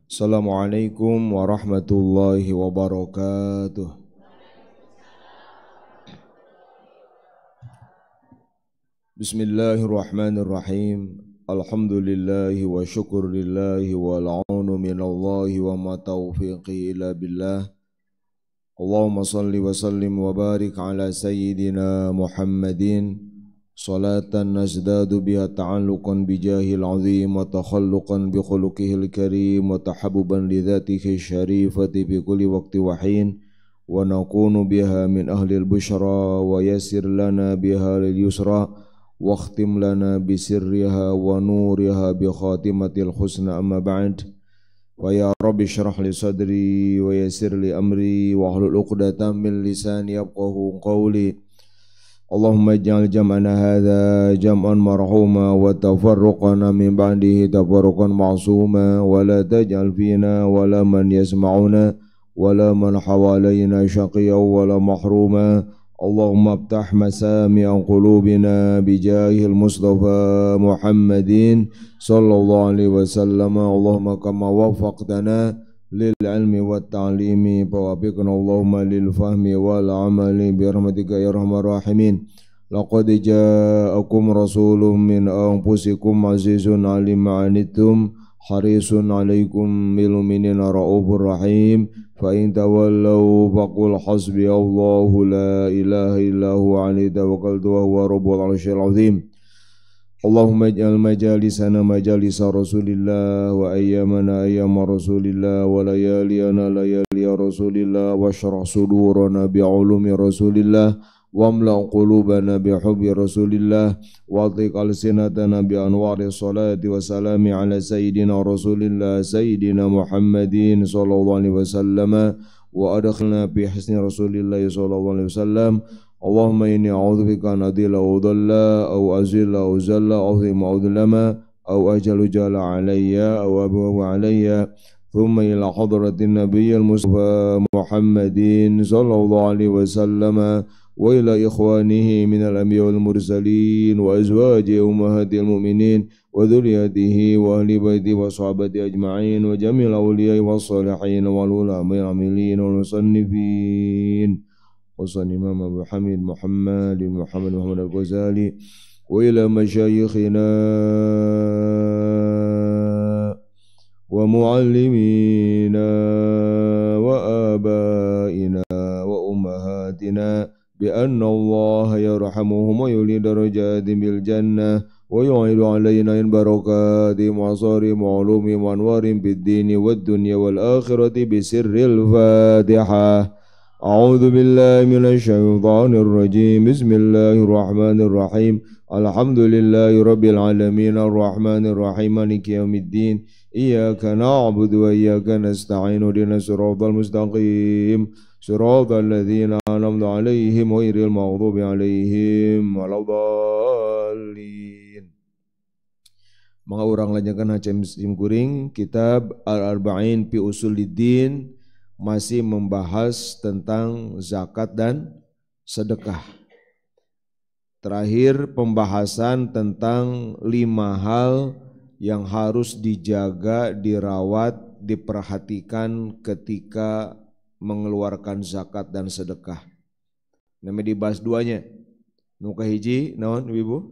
Assalamualaikum warahmatullahi wabarakatuh. Bismillahirrahmanirrahim. Alhamdulillahi wa syukurlillahi wal aunu minallahi wa ma taufiqi illa billah. Allahumma salli wa sallim wa barik ala sayyidina Muhammadin salatan nazdadu biha ta'alluqan bijahil azim wa takhalluqan bi khuluqihil karim wa tahabbuban li dhatihi syarifati bi kulli waqti wa hin wa nakunu biha min ahlil bushra wa yassir lana biha lil yusra واختم لنا بسرها ونورها بخاتمة الحسنى أما بعد ويا رب اشرح لي صدري ويسر لي أمري واحلل عقدة من لساني يفقهوا قولي اللهم اجعل جمعنا هذا جمعا مرحوما وتفرقنا من بعده تفرقا معصوما ولا تجعل فينا ولا من يسمعنا ولا من حوالينا شقيا ولا محروما اللهم افتح مسامع قلوبنا بجاه المصطفى محمد صلى الله عليه وسلم اللهم كما وفقتنا للعلم والتعليم فوفقنا اللهم للفهم والعمل برحمتك يا ارحم الراحمين لقد جاءكم رسول من انفسكم عزيز على ما عنتم حريص عليكم بالمؤمنين رؤوف رحيم فإن تولوا فقل حسبي الله لا إله إلا هو عليه توكلت وهو رب العرش العظيم اللهم اجعل مجالسنا مجالس رسول الله وأيامنا أيام رسول الله وليالينا ليالي رسول الله واشرح صدورنا بعلوم رسول الله واملأ قلوبنا بحب رسول الله واطلق ألسنتنا بأنوار الصلاة والسلام على سيدنا رسول الله سيدنا محمد صلى الله عليه وسلم وأدخلنا بحسن رسول الله صلى الله عليه وسلم اللهم إني أعوذ بك أن أضل أو أضل أو أزل أو زل أو أظلم أو أظلم أو أجل جل علي أو أبواب علي ثم إلى حضرة النبي المصطفى محمد صلى الله عليه وسلم وإلى إخوانه من الأنبياء والمرسلين وأزواجه أمهات المؤمنين وذريته وأهل بيته وصحابته أجمعين وجميع الأولياء والصالحين والعلماء العاملين والمصنفين وصل الإمام أبو حميد محمد الغزالي وإلى مشايخنا ومعلمينا وآبائنا وأمهاتنا بأن الله يرحمهم ويولي درجات بالجنة ويعيد علينا من بركات وعصارهم وعلومهم وأنوار بالدين والدنيا والآخرة بسر الفاتحة أعوذ بالله من الشيطان الرجيم بسم الله الرحمن الرحيم الحمد لله رب العالمين الرحمن الرحيم مالك يوم الدين إياك نعبد وإياك نستعين اهدنا الصراط المستقيم صراط الذين أنعمت عليهم غير المغضوب عليهم ولا الضالين. Mga urang lanjutkan Hacem Simkuring, kitab Al-Arba'in fi Usuluddin masih membahas tentang zakat dan sedekah. Terakhir pembahasan tentang 5 hal yang harus dijaga, dirawat, diperhatikan ketika mengeluarkan zakat dan sedekah. Namanya dibahas duanya. Nu kahiji naon Ibu?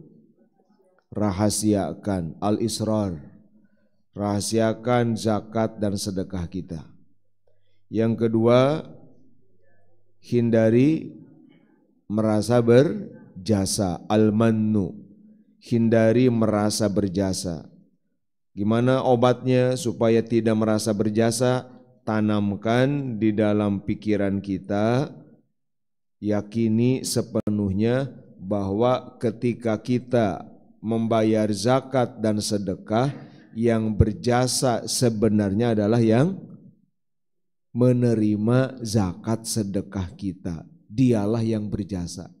Rahasiakan al-israr. Rahasiakan zakat dan sedekah kita. Yang kedua, hindari merasa berjasa, al-mannu. Hindari merasa berjasa. Gimana obatnya supaya tidak merasa berjasa? Tanamkan di dalam pikiran kita, yakini sepenuhnya bahwa ketika kita membayar zakat dan sedekah, yang berjasa sebenarnya adalah yang menerima zakat sedekah kita. Dialah yang berjasa.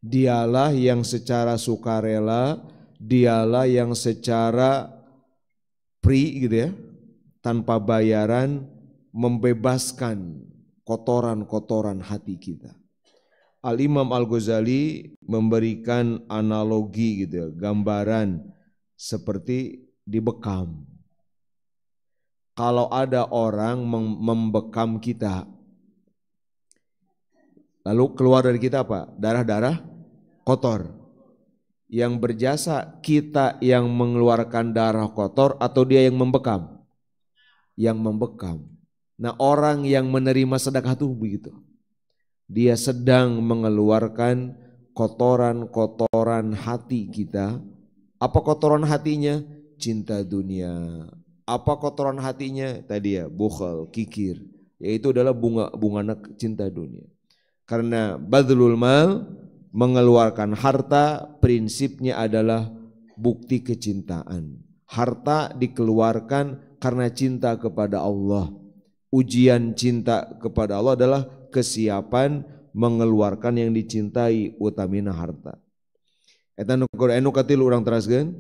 Dialah yang secara sukarela, dialah yang secara free gitu ya, tanpa bayaran membebaskan kotoran-kotoran hati kita. Al-Imam Al-Ghazali memberikan analogi gitu, gambaran seperti dibekam. kalau ada orang membekam kita, lalu keluar dari kita apa? Darah-darah kotor. Yang berjasa kita yang mengeluarkan darah kotor atau dia yang membekam? Yang membekam. Nah, orang yang menerima sedekah itu begitu. Dia sedang mengeluarkan kotoran-kotoran hati kita. Apa kotoran hatinya? Cinta dunia. Apa kotoran hatinya? Tadi ya, bukhal, kikir. Yaitu adalah bunga cinta dunia. Karena badlul mal, mengeluarkan harta, prinsipnya adalah bukti kecintaan. Harta dikeluarkan karena cinta kepada Allah. Ujian cinta kepada Allah adalah kesiapan mengeluarkan yang dicintai, utamina harta. Eta nu katil urang teraskeun.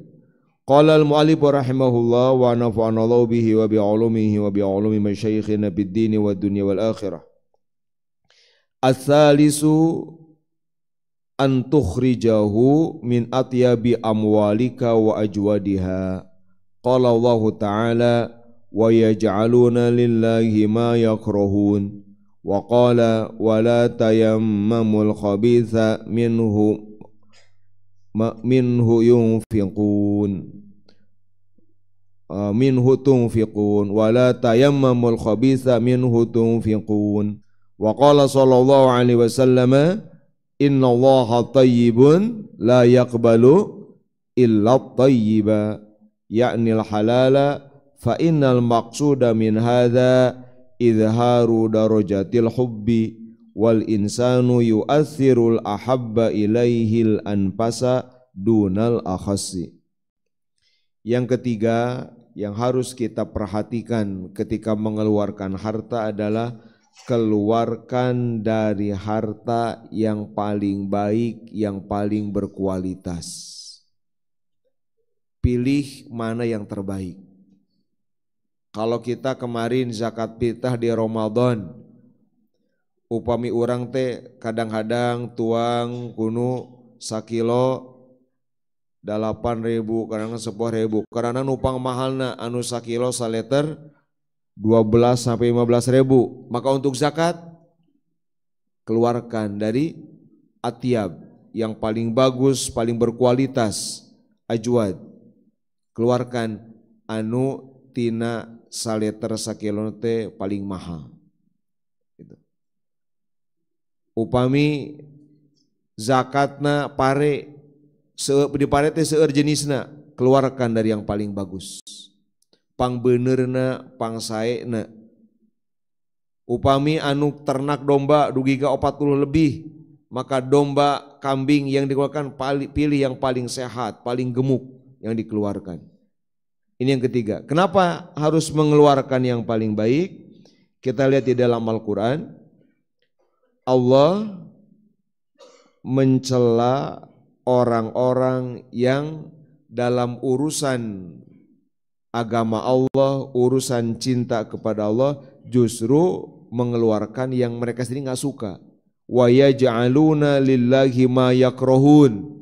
Qala al-mu'allif rahimahullah wa nafa'ana Allah bihi wa bi ulumihi wa bi ulumi masyayikhina fid din wa dunya wal akhirah. Ats-tsalisu an tukhrijahu min atyabi amwalika wa ajwadiha. Qala Allah Ta'ala wa yaj'aluna lillahi ma yakrahun. Wa qala wa la tayammamul khabitha minhu yunfiqun. Minhu tunfiqun wa la tayammamul khabitha minhu tunfiqun. Wa qala sallallahu alaihi wasallam innallaha tayyibun la yaqbalu illa tayyiba, yakni al-halala, fa innal maqsuda min hadza izharu darajatil hubbi wal insanu yu'athirul ahabba ilaihil anfasa dunal akhassi. Yang ketiga yang harus kita perhatikan ketika mengeluarkan harta adalah keluarkan dari harta yang paling baik, yang paling berkualitas. Pilih mana yang terbaik. Kalau kita kemarin zakat fitrah di Ramadan, upami urang teh kadang-kadang tuang kuno sakilo 8.000, kadang 10.000, karena nupang mahalna anu sakilo saleter 12 sampai 15.000. Maka untuk zakat keluarkan dari atyab yang paling bagus, paling berkualitas, ajwad. Keluarkan anu tina saleter sakilo teh paling mahal. Gitu. Upami zakatna pare di pare teh seueur jenisna, keluarkan dari yang paling bagus. Pang benerna, pang saena. Upami anu ternak domba dugi ka 40 lebih, maka domba kambing yang dikeluarkan pilih yang paling sehat, paling gemuk yang dikeluarkan. Ini yang ketiga. Kenapa harus mengeluarkan yang paling baik? Kita lihat di dalam Al-Quran, Allah mencela orang-orang yang dalam urusan agama Allah, urusan cinta kepada Allah, justru mengeluarkan yang mereka sendiri nggak suka. Wa yaj'aluna lillahi ma yakrahun.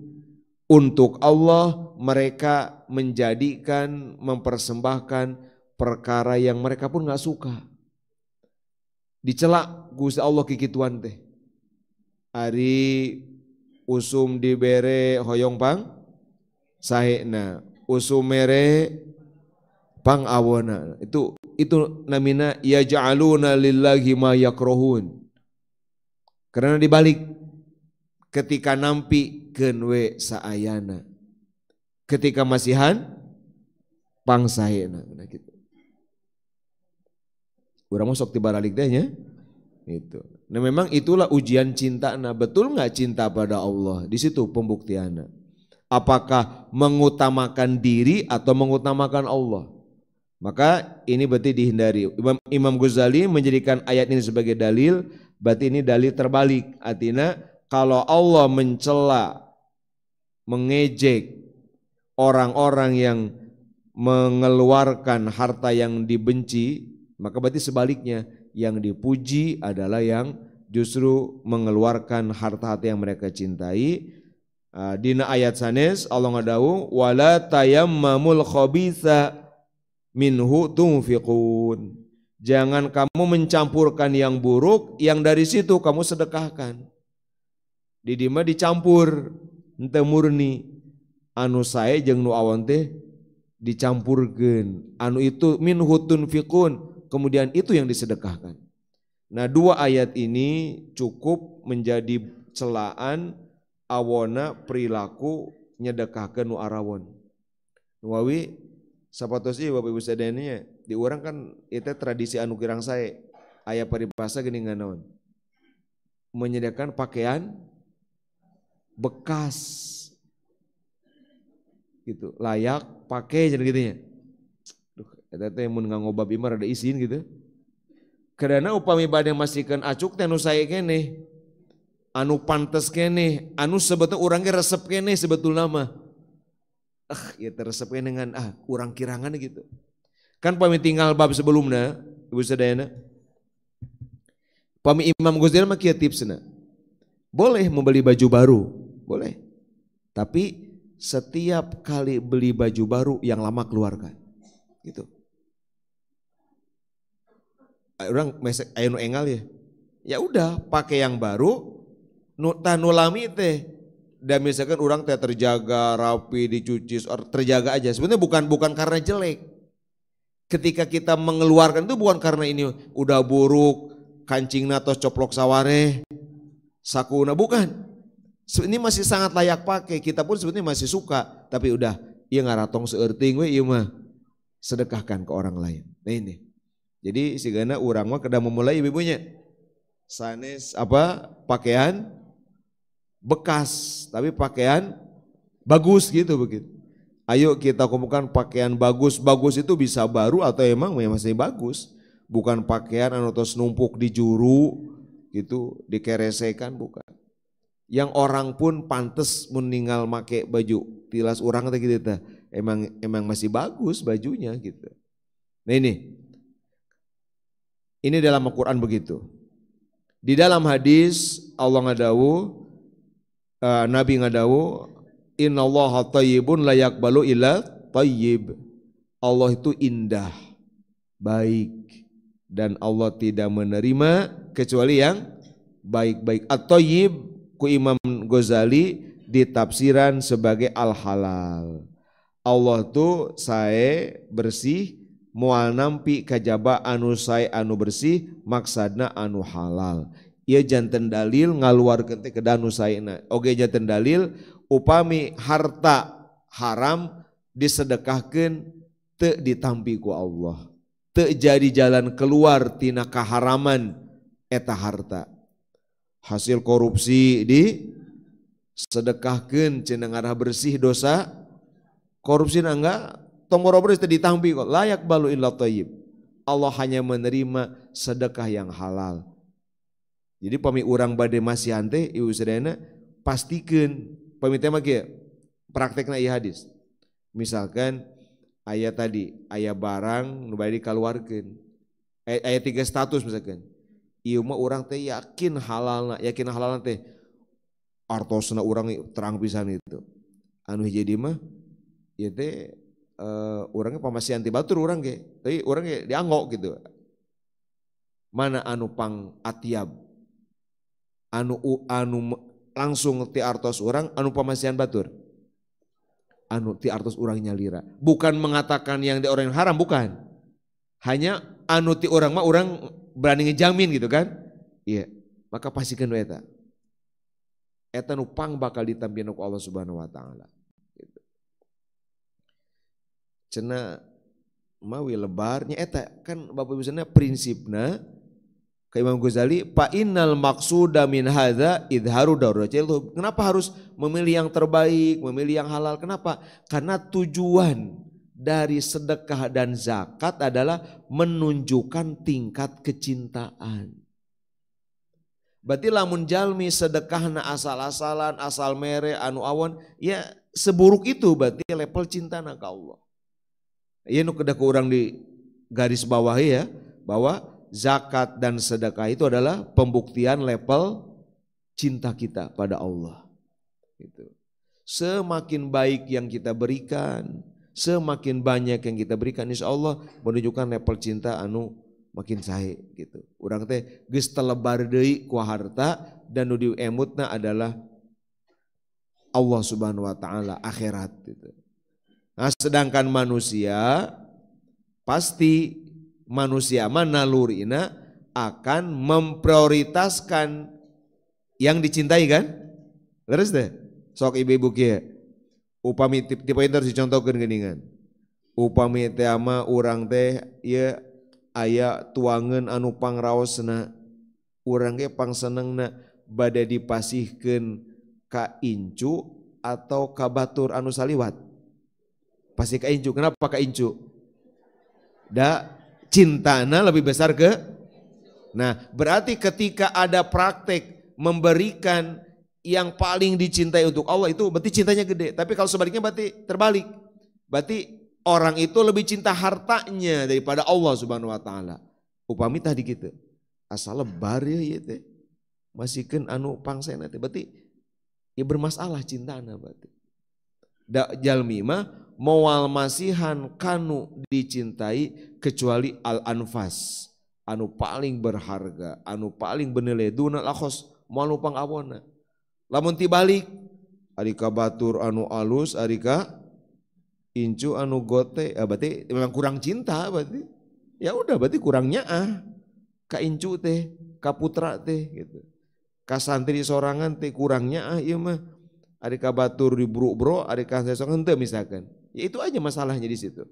Untuk Allah mereka menjadikan, mempersembahkan perkara yang mereka pun nggak suka. Dicela Gusti Allah kikituan teh. Ari usum dibere hoyong pang sahena, usum mere pang awona. Itu namina yaj'aluna lillahi ma yakrahun. Karena dibalik, ketika nampi kenwe saayana, ketika masihan pang sahena. Nah gitu. Urang sok tibalik deh nya. Itu. Nah memang itulah ujian cinta. Nah betul nggak cinta pada Allah? Di situ pembuktiannya. Apakah mengutamakan diri atau mengutamakan Allah? Maka ini berarti dihindari. Imam Ghazali menjadikan ayat ini sebagai dalil. Berarti ini dalil terbalik. Artinya kalau Allah mencela, mengejek orang-orang yang mengeluarkan harta yang dibenci, maka berarti sebaliknya. Yang dipuji adalah yang justru mengeluarkan harta-harta yang mereka cintai. Dina ayat sanes Allah ngadawu wala tayammamul khabitha minhu tunfiqun. Jangan kamu mencampurkan yang buruk, yang dari situ kamu sedekahkan. Di dima dicampur, ente murni. Anu sae jeung nu awan teh dicampurkeun. Anu itu minhu tunfiqun, kemudian itu yang disedekahkan. Nah, dua ayat ini cukup menjadi celaan awona perilaku nyedekahkeun nu arawon. Nuawi sapatos ieu Bapak Ibu sadayana di urang kan itu tradisi anu kirang sae aya paribasa geuning nganaon. Menyediakan pakaian bekas gitu, layak pakai jadi gitu ya. Duh, eta teh mun ngangobab imah rada izin gitu. Karena upami bade masihkeun acuk teh anu sae keneh, anu pantes keneh, anu sebetulnya urang ge resep keneh sebetulna mah. Ya teresep keneh dengan kurang kirangan gitu. Kan pami tinggal bab sebelumna, Ibu sadayana. Pami Imam Ghazali mah kieu tipsna. Boleh membeli baju baru, boleh. Tapi setiap kali beli baju baru yang lama keluarkan. Gitu. Orang aya nu engal ya. Ya udah, pakai yang baru, nu lami teh. Dan misalkan orang teh terjaga, rapi, dicuci, terjaga aja. Sebenarnya bukan karena jelek. Ketika kita mengeluarkan itu bukan karena ini udah buruk, kancingna tos coplok sawareh, sakuna, bukan. Ini masih sangat layak pakai, kita pun sebetulnya masih suka, tapi udah, ieu ngaratong seurting we ieu mah sedekahkan ke orang lain. Nah ini. Jadi sigana urang mah kedah memulai ibu-ibunya. Sanes pakaian bekas, tapi pakaian bagus gitu begitu. Ayo kita kumpulkan pakaian bagus. Bagus itu bisa baru atau emang masih bagus. Bukan pakaian anu tos numpuk di juru gitu, dikeresekan, bukan. Yang orang pun pantes meninggal make baju tilas urang teh gitu teh. Emang masih bagus bajunya gitu. Nah ini dalam Al-Quran begitu. Di dalam hadis Allah ngadawu, Nabi ngadawu, innallaha thayyibun la yaqbalu illa thayyib. Allah itu indah, baik, dan Allah tidak menerima kecuali yang baik-baik. At-thayyib ku Imam Ghazali ditafsiran sebagai al-halal. Allah tu sae bersih, moal nampi kajaba anu sae anu bersih, maksadna anu halal. Ieu janten dalil ngaluarkeun teh kedah anu saena. Oge janten dalil upami harta haram disedekahkeun teu ditampi ku Allah. Teu jadi jalan keluar tina kaharaman eta harta. Hasil korupsi disedekahkeun cenah ngarah bersih dosa korupsi enggak. Tong boro-boro itu ditampi kok, layak balu illa thayyib. Allah hanya menerima sedekah yang halal. Jadi pami urang bade masihan teh ieu sadayana pastikeun pami teh mah kieu praktekna ieu hadis. Misalkan aya tadi aya barang nu bade dikaluarkeun. Aya 3 status misalkan. Ieu mah urang teh yakin halalna teh artosna urang terang pisan itu. Anu hiji mah ieu teh orangnya pamasihan ti batur orang ge, tapi orang ge dianggok gitu. Mana anu pang atiab, anu langsung ti artos orang, anu pamasihan batur, anu ti artos orang nyalira. Bukan mengatakan yang di orang yang haram, bukan. Hanya anu ti orang mah orang berani ngejamin gitu kan? Iya. Maka pastikan eta. Eta nu pang bakal ditampieun ku Allah Subhanahu wa taala. Cenah mawi lebarnya eta kan Bapak Ibu sana prinsipna ka Imam Ghazali fa innal maqsuda min hadza idharu darajil. Kenapa harus memilih yang terbaik, memilih yang halal? Kenapa? Karena tujuan dari sedekah dan zakat adalah menunjukkan tingkat kecintaan. Berarti lamun jalmi sedekahna asal-asalan, asal mere anu awon, ya seburuk itu berarti level cintana ka Allah. Iya nu kedah kurang di garis bawah ya, bahwa zakat dan sedekah itu adalah pembuktian level cinta kita pada Allah. Gitu. Semakin baik yang kita berikan, Semakin banyak yang kita berikan, insya Allah menunjukkan level cinta anu makin sae gitu. Urang teh geus telebar deui ku harta dan nu diemutna adalah Allah Subhanahu wa taala akhirat gitu. Nah, sedangkan manusia pasti manusia nalurina akan memprioritaskan yang dicintai kan? Leres deh. Sok ibu-ibu kieu. Upami tipe enter dicontohkeun geuningan. Upami teh ama urang teh ieu aya tuangan anu pangraosna, urang ge pangsenengna bade dipasihkeun ka incu atau ka batur anu saliwat. Pasti ka incu. Kenapa ka incu? Da cintana lebih besar ke. Nah, berarti ketika ada praktek memberikan yang paling dicintai untuk Allah itu berarti cintanya gede. Tapi kalau sebaliknya berarti terbalik. Berarti orang itu lebih cinta hartanya daripada Allah Subhanahu wa taala. Upami tadi gitu. Asal lebar ya teh. Masihkeun anu pangsena teh berarti ya bermasalah cintana berarti. Da jalmi mah moal masihan kanu dicintai kecuali al-anfas. Anu paling berharga, anu paling bernilai dunal akhos moal nu pangawona. Lamun tibalik ari ka batur anu alus, ari ka incu anu gote, berarti memang kurang cinta berarti. Ya udah berarti kurang nyaah. Ka incu teh, ka putra teh gitu. Ka santri sorangan teh kurang nyaah ieu mah. Ari ka batur diburu bro, ari ka santri sorangan teu misalkan. Ya itu aja masalahnya di situ.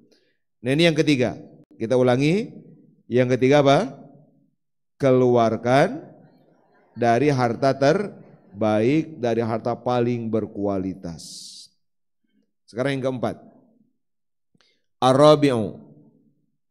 Nah ini yang ketiga. Kita ulangi. Yang ketiga apa? Keluarkan dari harta terbaik, dari harta paling berkualitas. Sekarang yang keempat. Ar-rabi'u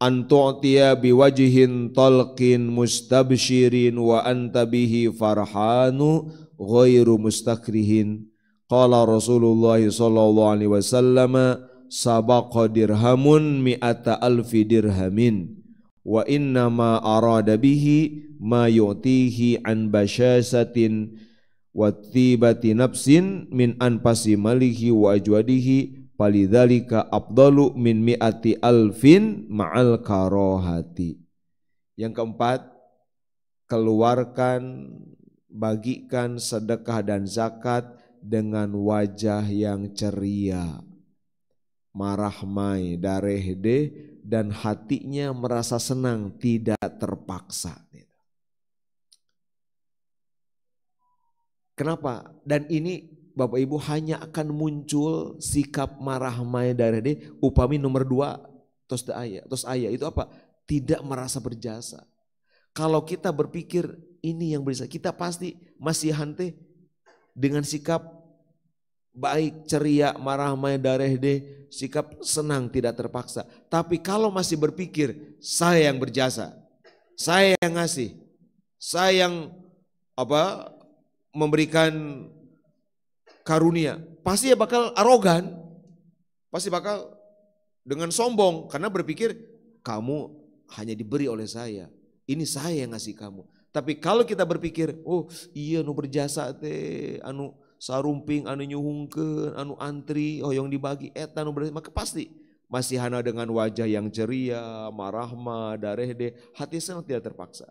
an tu'tiya biwajhin talqin mustabshirin wa anta bihi farhanu ghairu mustakrihin. Qala Rasulullah sallallahu alaihi wasallam sabaqa dirhamun mi'ata alfi dirhamin wa inna ma arada bihi ma yu'tihi an basyasatin wa tibati nafsin min anfasi malihi wa ajwadihi palidzalika afdalu min mi'ati alfin ma'al karohati. Yang keempat, keluarkan, bagikan sedekah dan zakat dengan wajah yang ceria, marahmai, darehde, dan hatinya merasa senang, tidak terpaksa. Kenapa? Dan ini Bapak Ibu hanya akan muncul sikap marahmai darehde upami nomor 2 tos aya itu apa? Tidak merasa berjasa. Kalau kita berpikir ini yang berjasa, kita pasti masih hante dengan sikap baik, ceria, marahmai darehde, sikap senang tidak terpaksa. Tapi kalau masih berpikir saya yang berjasa, saya yang ngasih, saya yang memberikan karunia, pasti ya bakal arogan, pasti bakal dengan sombong karena berpikir kamu hanya diberi oleh saya, ini saya yang ngasih kamu. Tapi kalau kita berpikir, oh iya nu berjasa teh, anu sarumping, anu nyuhungkeun, anu antri, oh yang dibagi eta nu berjasa, maka pasti masih hana dengan wajah yang ceria, marahma, darehde, hati senang tidak terpaksa.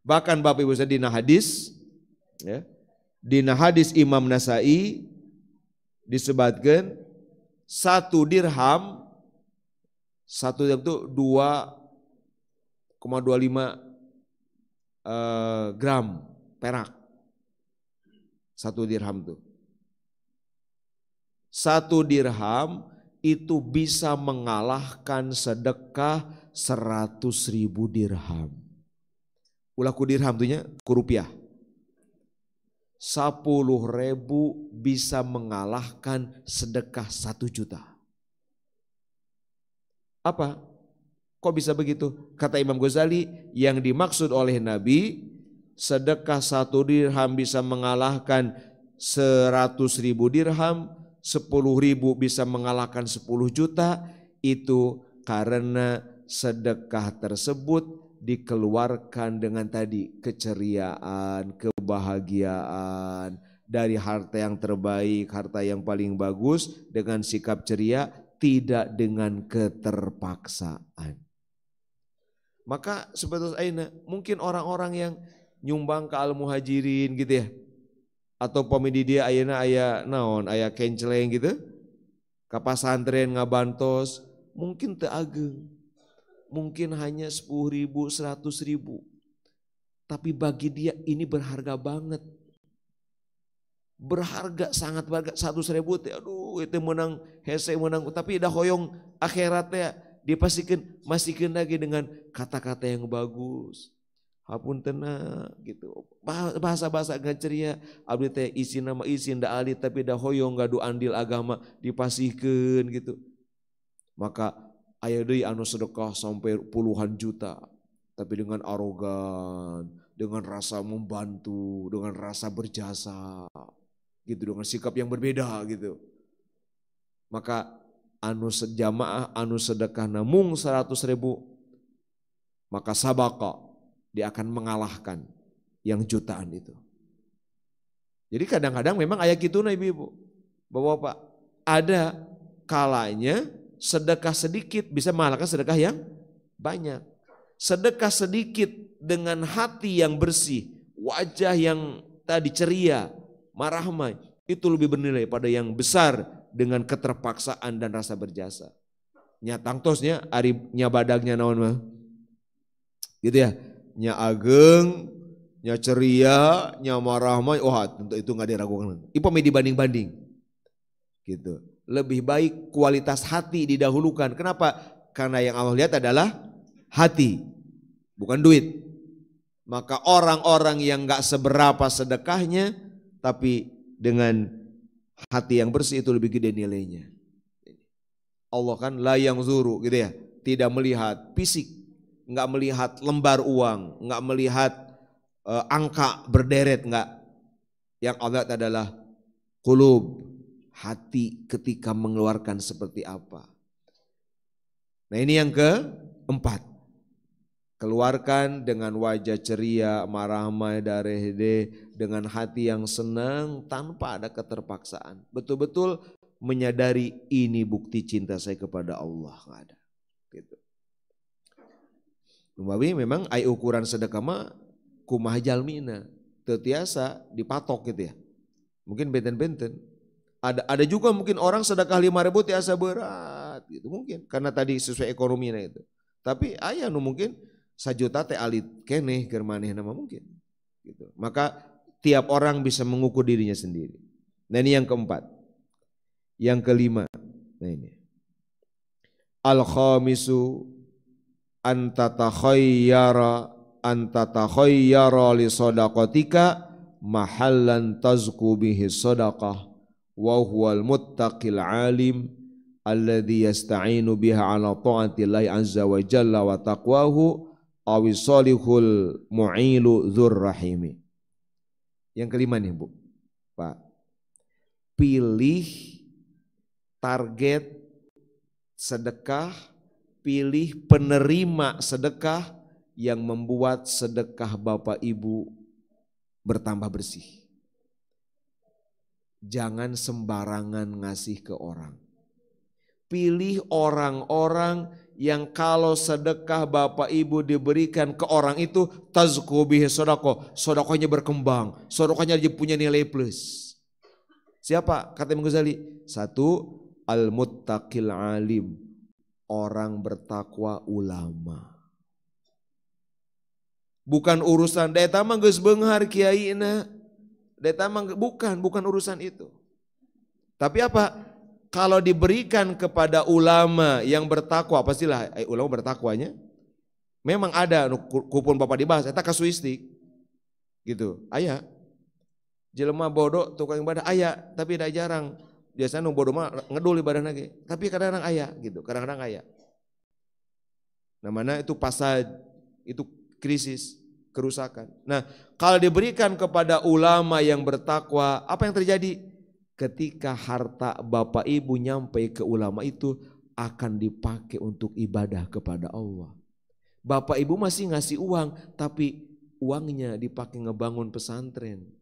Bahkan Bapak Ibu saya dina hadis, ya, dina hadis Imam Nasai disebutkan 1 dirham, 1 dirham itu 2,25 gram perak. 1 dirham tuh. 1 dirham itu bisa mengalahkan sedekah 100.000 dirham. Ulah ku dirham tuhnya ku rupiah. 10.000 bisa mengalahkan sedekah 1 juta. Apa? Kok bisa begitu? Kata Imam Ghazali, yang dimaksud oleh Nabi, sedekah 1 dirham bisa mengalahkan 100.000 dirham, 10.000 bisa mengalahkan 10 juta, itu karena sedekah tersebut dikeluarkan dengan tadi keceriaan, kebahagiaan, dari harta yang terbaik, harta yang paling bagus dengan sikap ceria tidak dengan keterpaksaan. Maka sebetulnya mungkin orang-orang yang nyumbang ke al-muhajirin gitu ya, atau pemedi dia ayeuna aya naon, aya kenceleng gitu, ka pasantren ngabantos, mungkin teu ageng, mungkin hanya 10.000, 100.000, tapi bagi dia ini berharga banget. Berharga, sangat berharga. 100.000 teh aduh itu menang hese menang, tapi dah hoyong akhirat teh masihkeun lagi dengan kata-kata yang bagus. Hapuntenna gitu. Bahasa-bahasa gak ceria, abdi teh izin nama izin da alit tapi dah hoyong gadu andil agama dipasihkeun gitu. Maka aya deui anu sedekah sampai puluhan juta tapi dengan arogan, dengan rasa membantu, dengan rasa berjasa. Gitu, dengan sikap yang berbeda gitu. Maka anu sejamaah, anu sedekah namung 100.000, maka sabaka dia akan mengalahkan yang jutaan itu. Jadi kadang-kadang memang aya kituna ibu-ibu, bapak-bapak, ada kalanya sedekah sedikit bisa mengalahkan sedekah yang banyak. Sedekah sedikit dengan hati yang bersih, wajah yang tadi ceria, marahmai, itu lebih bernilai pada yang besar dengan keterpaksaan dan rasa berjasa. Nya tangtosnya ari nya badagnya naon mah. Gitu ya. Nya ageng, nya ceria, nya marahmai, tentu itu enggak diragukan. Ipo me dibanding-banding. Gitu. Lebih baik kualitas hati didahulukan. Kenapa? Karena yang Allah lihat adalah hati, bukan duit. Maka orang-orang yang enggak seberapa sedekahnya tapi dengan hati yang bersih itu lebih gede nilainya. Allah kan la yang zuru gitu ya, tidak melihat fisik, enggak melihat lembar uang, enggak melihat angka berderet, enggak. Yang Allah adalah qulub, hati ketika mengeluarkan seperti apa. Nah ini yang keempat. Keluarkan dengan wajah ceria, marahmai, darehde, dengan hati yang senang tanpa ada keterpaksaan. Betul-betul menyadari ini bukti cinta saya kepada Allah. Nggak ada. Gitu. Tapi memang ai ukuran sedekah mah kumaha jalmina, teu tiasa dipatok gitu ya. Mungkin benten-benten. Ada juga mungkin orang sedekah 5.000 tiasa berat gitu mungkin karena tadi sesuai ekonominya itu. Tapi aya nu mungkin 1 juta teh alit keneh keur manehna mah mungkin gitu. Maka tiap orang bisa mengukur dirinya sendiri. Nah ini yang keempat. Yang kelima. Nah ini. Al-khamisu antatakhayyara li shadaqatika mahallan tazku bihi shadaqah wa huwal muttaqil alim alladhi yasta'inu biha ala ta'atillahi azza wa jalla wa taqwahu awis solihul mu'ilu dzur rahimi. Yang kelima nih Bu, Pak, pilih target sedekah, pilih penerima sedekah yang membuat sedekah Bapak Ibu bertambah bersih. Jangan sembarangan ngasih ke orang. Pilih orang-orang yang kalau sedekah Bapak Ibu diberikan ke orang itu tazku bihi sodako, sodakonya berkembang, sodakonya punya nilai plus. Siapa? Kata Imam Ghazali, 1 al-muttaqil alim, orang bertakwa ulama. Bukan urusan deta mah geus beunghar kiaina, deta mah bukan urusan itu. Tapi apa? Kalau diberikan kepada ulama yang bertakwa, pastilah ulama bertakwanya. Memang ada kupun Bapak dibahas, eta kasuistik. Gitu, aya. Jelema bodoh tukang ibadah aya, tapi da jarang. Biasanya nu bodoh mah ngedul ibadah lagi. Tapi kadang-kadang aya gitu, kadang-kadang aya. Namanya itu fasad, itu krisis, kerusakan. Nah, kalau diberikan kepada ulama yang bertakwa, apa yang terjadi? Ketika harta Bapak Ibu nyampe ke ulama itu akan dipakai untuk ibadah kepada Allah. Bapak Ibu masih ngasih uang, tapi uangnya dipakai ngebangun pesantren,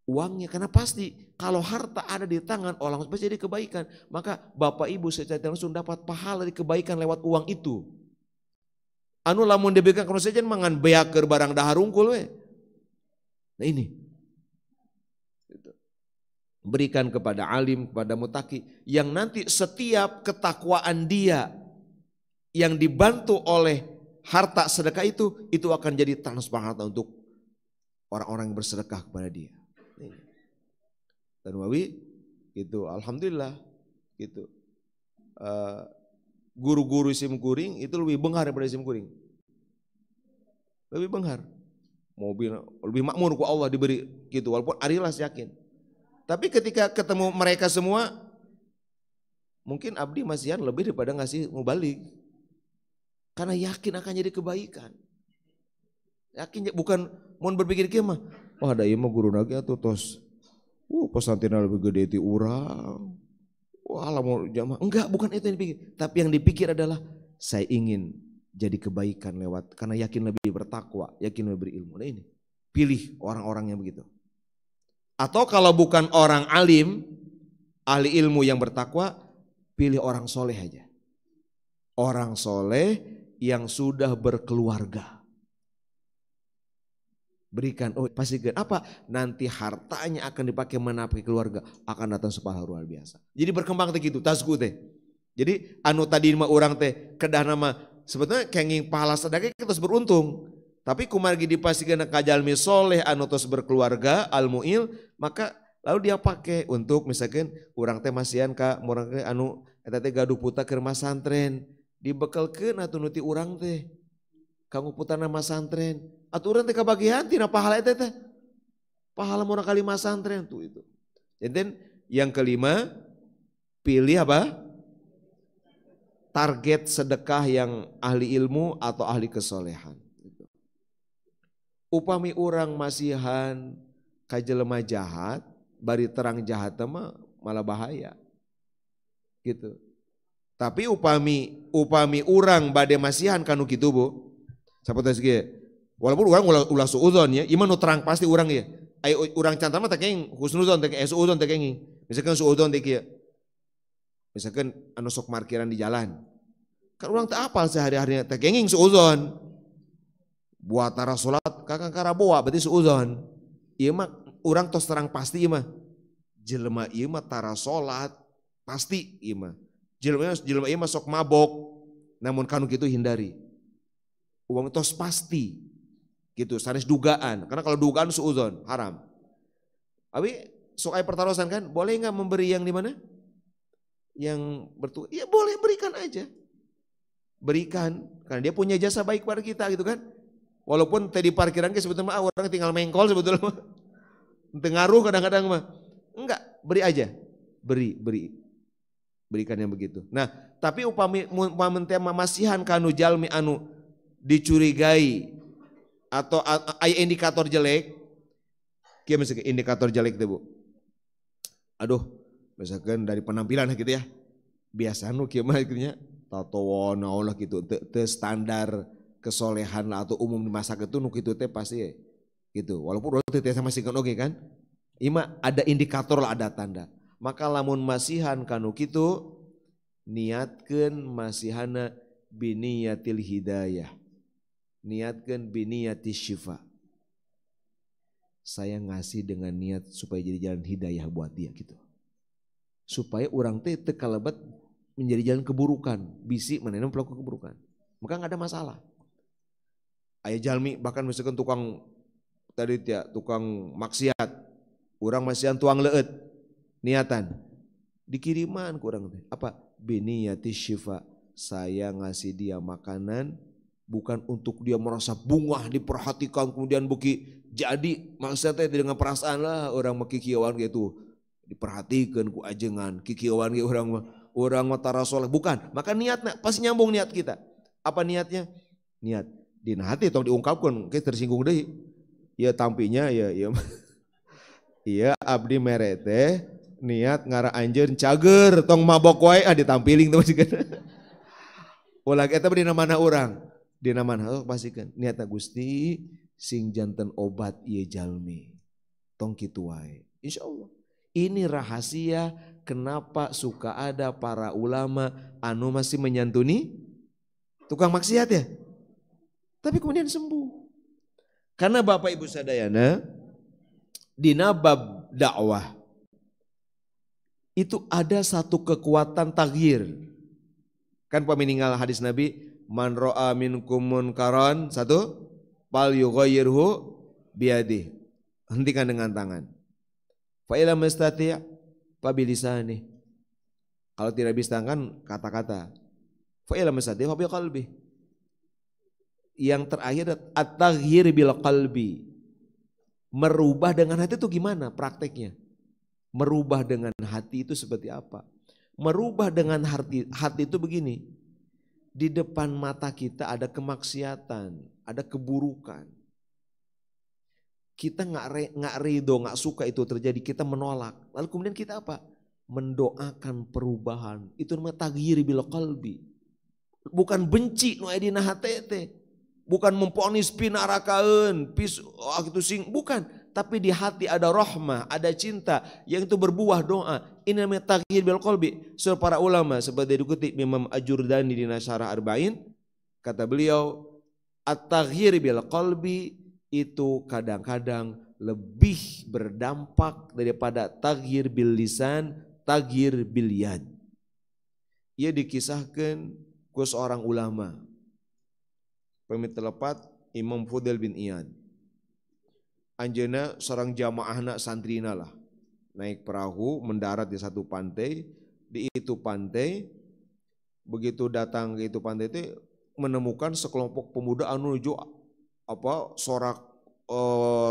uangnya. Karena pasti kalau harta ada di tangan orang pasti jadi kebaikan. Maka Bapak Ibu secara langsung dapat pahala di kebaikan lewat uang itu. Anu lamun diberikan kalau saja mangan beaker barang dahar unggul we. Nah ini. Berikan kepada alim, kepada mutaki yang nanti setiap ketakwaan dia yang dibantu oleh harta sedekah itu akan jadi transfer harta untuk orang-orang yang bersedekah kepada dia. Dan wawi itu alhamdulillah gitu. Guru-guru isim kuring itu lebih benghar daripada isim kuring. Lebih benghar. Mobil lebih makmur ku Allah diberi gitu walaupun arilas yakin. Tapi ketika ketemu mereka semua, mungkin abdi masihan lebih daripada ngasih mubalik. Karena yakin akan jadi kebaikan. Yakin bukan mau berpikir kieu mah. Wah da ieu mah guru lagi atuh tos. Pesantina lebih gede ti urang. Wah lamun jamaah. Enggak, bukan itu yang dipikir. Tapi yang dipikir adalah saya ingin jadi kebaikan lewat karena yakin lebih bertakwa, yakin lebih berilmu. Nah ini. Pilih orang-orang yang begitu. Atau kalau bukan orang alim, ahli ilmu yang bertakwa, pilih orang soleh aja. Orang soleh yang sudah berkeluarga. Berikan, pastikan apa? Nanti hartanya akan dipakai menafkahi keluarga, akan datang sepahala luar biasa. Jadi berkembang teh gitu, tasku teh. Jadi anu tadi mah orang teh kedah nama sebetulnya kenging pahala sedekah kita terus beruntung. Tapi kumargi dipastikan kajalmi soleh anu tos berkeluarga al-mu'il, maka lalu dia pakai untuk misalkan urang teh masihan ka urang teh anu eta teh gaduh puta keur masantren, dibekelkeun atuh nu ti urang teh. Kanggo putana masantren, atuh urang teh kabagian tina pahala eta teh. Pahala mun kali masantren tuh itu. Dan yang kelima, pilih apa? Target sedekah yang ahli ilmu atau ahli kesolehan. Upami urang masihan ka jelema jahat, bari terang jahat mah malah bahaya. Gitu. Tapi upami urang bade masihan kanu kitu Bu. Sapotes ge. Walaupun urang ulah suudzon ya, ieu nu terang pasti urang ya. Ai urang cantan mah teh kenging husnuzon teh suudzon teh kenging. Misalkan suudzon teh kieu. Misalkan anu sok parkiran di jalan. Kan urang teh apal sehari-hari teh kenging suudzon. Buat tara salat kakang karaboa berarti suudzon. Ieu mah urang tos terang pasti ieu mah. Jelema ieu mah tara salat pasti ieu mah. Jelema ieu mah sok mabok. Namun kanu kitu hindari. Uang tos pasti. Gitu, sanes dugaan. Karena kalau dugaan suudzon haram. Abi sok aya pertarosan kan, boleh enggak memberi yang di mana? Yang ya boleh berikan aja. Berikan karena dia punya jasa baik pada kita gitu kan. Walaupun tadi parkiran ke sebetulnya orang tinggal mengkol sebetulnya mah. Ngaruh kadang-kadang mah. Enggak, beri aja. Beri. Berikan yang begitu. Nah, tapi upami masihan kanu jalmi anu dicurigai atau aya indikator jelek. Kieu misalkan indikator jelek teh Bu. Aduh, misalkan dari penampilan gitu ya. Biasa nu kieu mah kitu nya tato naon lah gitu, teu standar kesolehan lah atau umum di masa itu nu kitu teh pasti gitu. Walaupun urang teh sama singkeun oge kan. Ima ada indikator lah, ada tanda. Maka lamun masihan kanu kitu niatkeun masihana biniyatil hidayah. Niatkeun biniyatis syifa. Saya ngasih dengan niat supaya jadi jalan hidayah buat dia gitu. Supaya orang teh teu kalebat menjadi jalan keburukan, bisi manehna pelaku keburukan. Maka enggak ada masalah. Aya jalmi bahkan misalkan tukang tadi ya, tukang maksiat, urang masihan tuang leueut, niatan. Dikiriman ku urang teh. Apa? Biniyati syifa. Saya ngasih dia makanan bukan untuk dia merasa bungah diperhatikan kemudian buki jadi maksudnya dengan perasaan lah orang mah kikieuan gitu. Diperhatikan ku ajengan, kikieuan ge urang mah tara soleh. Bukan, maka niatnya pasti nyambung niat kita. Apa niatnya? Niat dina hati tong diungkapkan, kayak tersinggung deui. Ya tampinya ya iya abdi mere teh niat ngara anjeun cager tong mabok wae ditampiling teh masih ulah eta dina mana urang? Dina mana pasikeun niatna Gusti sing janten obat ieu jalmi. tong kitu wae. Insyaallah. Ini rahasia kenapa suka ada para ulama anu masih menyantuni tukang maksiat ya. Tapi kemudian sembuh. Karena Bapak Ibu sadayana di bab dakwah itu ada satu kekuatan taghyir. Kan pemininggal hadis Nabi, man ra'a minkum munkaran, satu, fal yughayyirhu biyadihi. Hentikan dengan tangan. Fa illam yastati' fa bilisani. Kalau tidak bisa tangan, kata-kata. Fa illam yastati' fa biqalbi. Yang terakhir at-taghyir bil qalbi. Merubah dengan hati itu gimana prakteknya? Merubah dengan hati itu seperti apa? Merubah dengan hati itu begini. Di depan mata kita ada kemaksiatan, ada keburukan. Kita nggak ridho, nggak suka itu terjadi, kita menolak. Lalu kemudian kita apa? Mendoakan perubahan. Itu namanya taghyir bil qalbi. Bukan benci nu aya dina hati, bukan memponis pinarakaeun, gitu sing, bukan. Tapi di hati ada rahmah, ada cinta yang itu berbuah doa. Ini namanya taghyir bil qalbi. Surah para ulama seperti dikutip Imam Ajurdani di Syarah Arba'in, kata beliau, at-taghyir bil qalbi itu kadang-kadang lebih berdampak daripada taghyir bil lisan, taghyir bil yad. Ia dikisahkan ke seorang ulama, pamit telepat Imam Fudail bin Iyad. Anjeuna seorang jamaahna santrina lah, naik perahu mendarat di satu pantai. Di itu pantai, begitu datang ke itu pantai itu menemukan sekelompok pemuda anu nuju sorak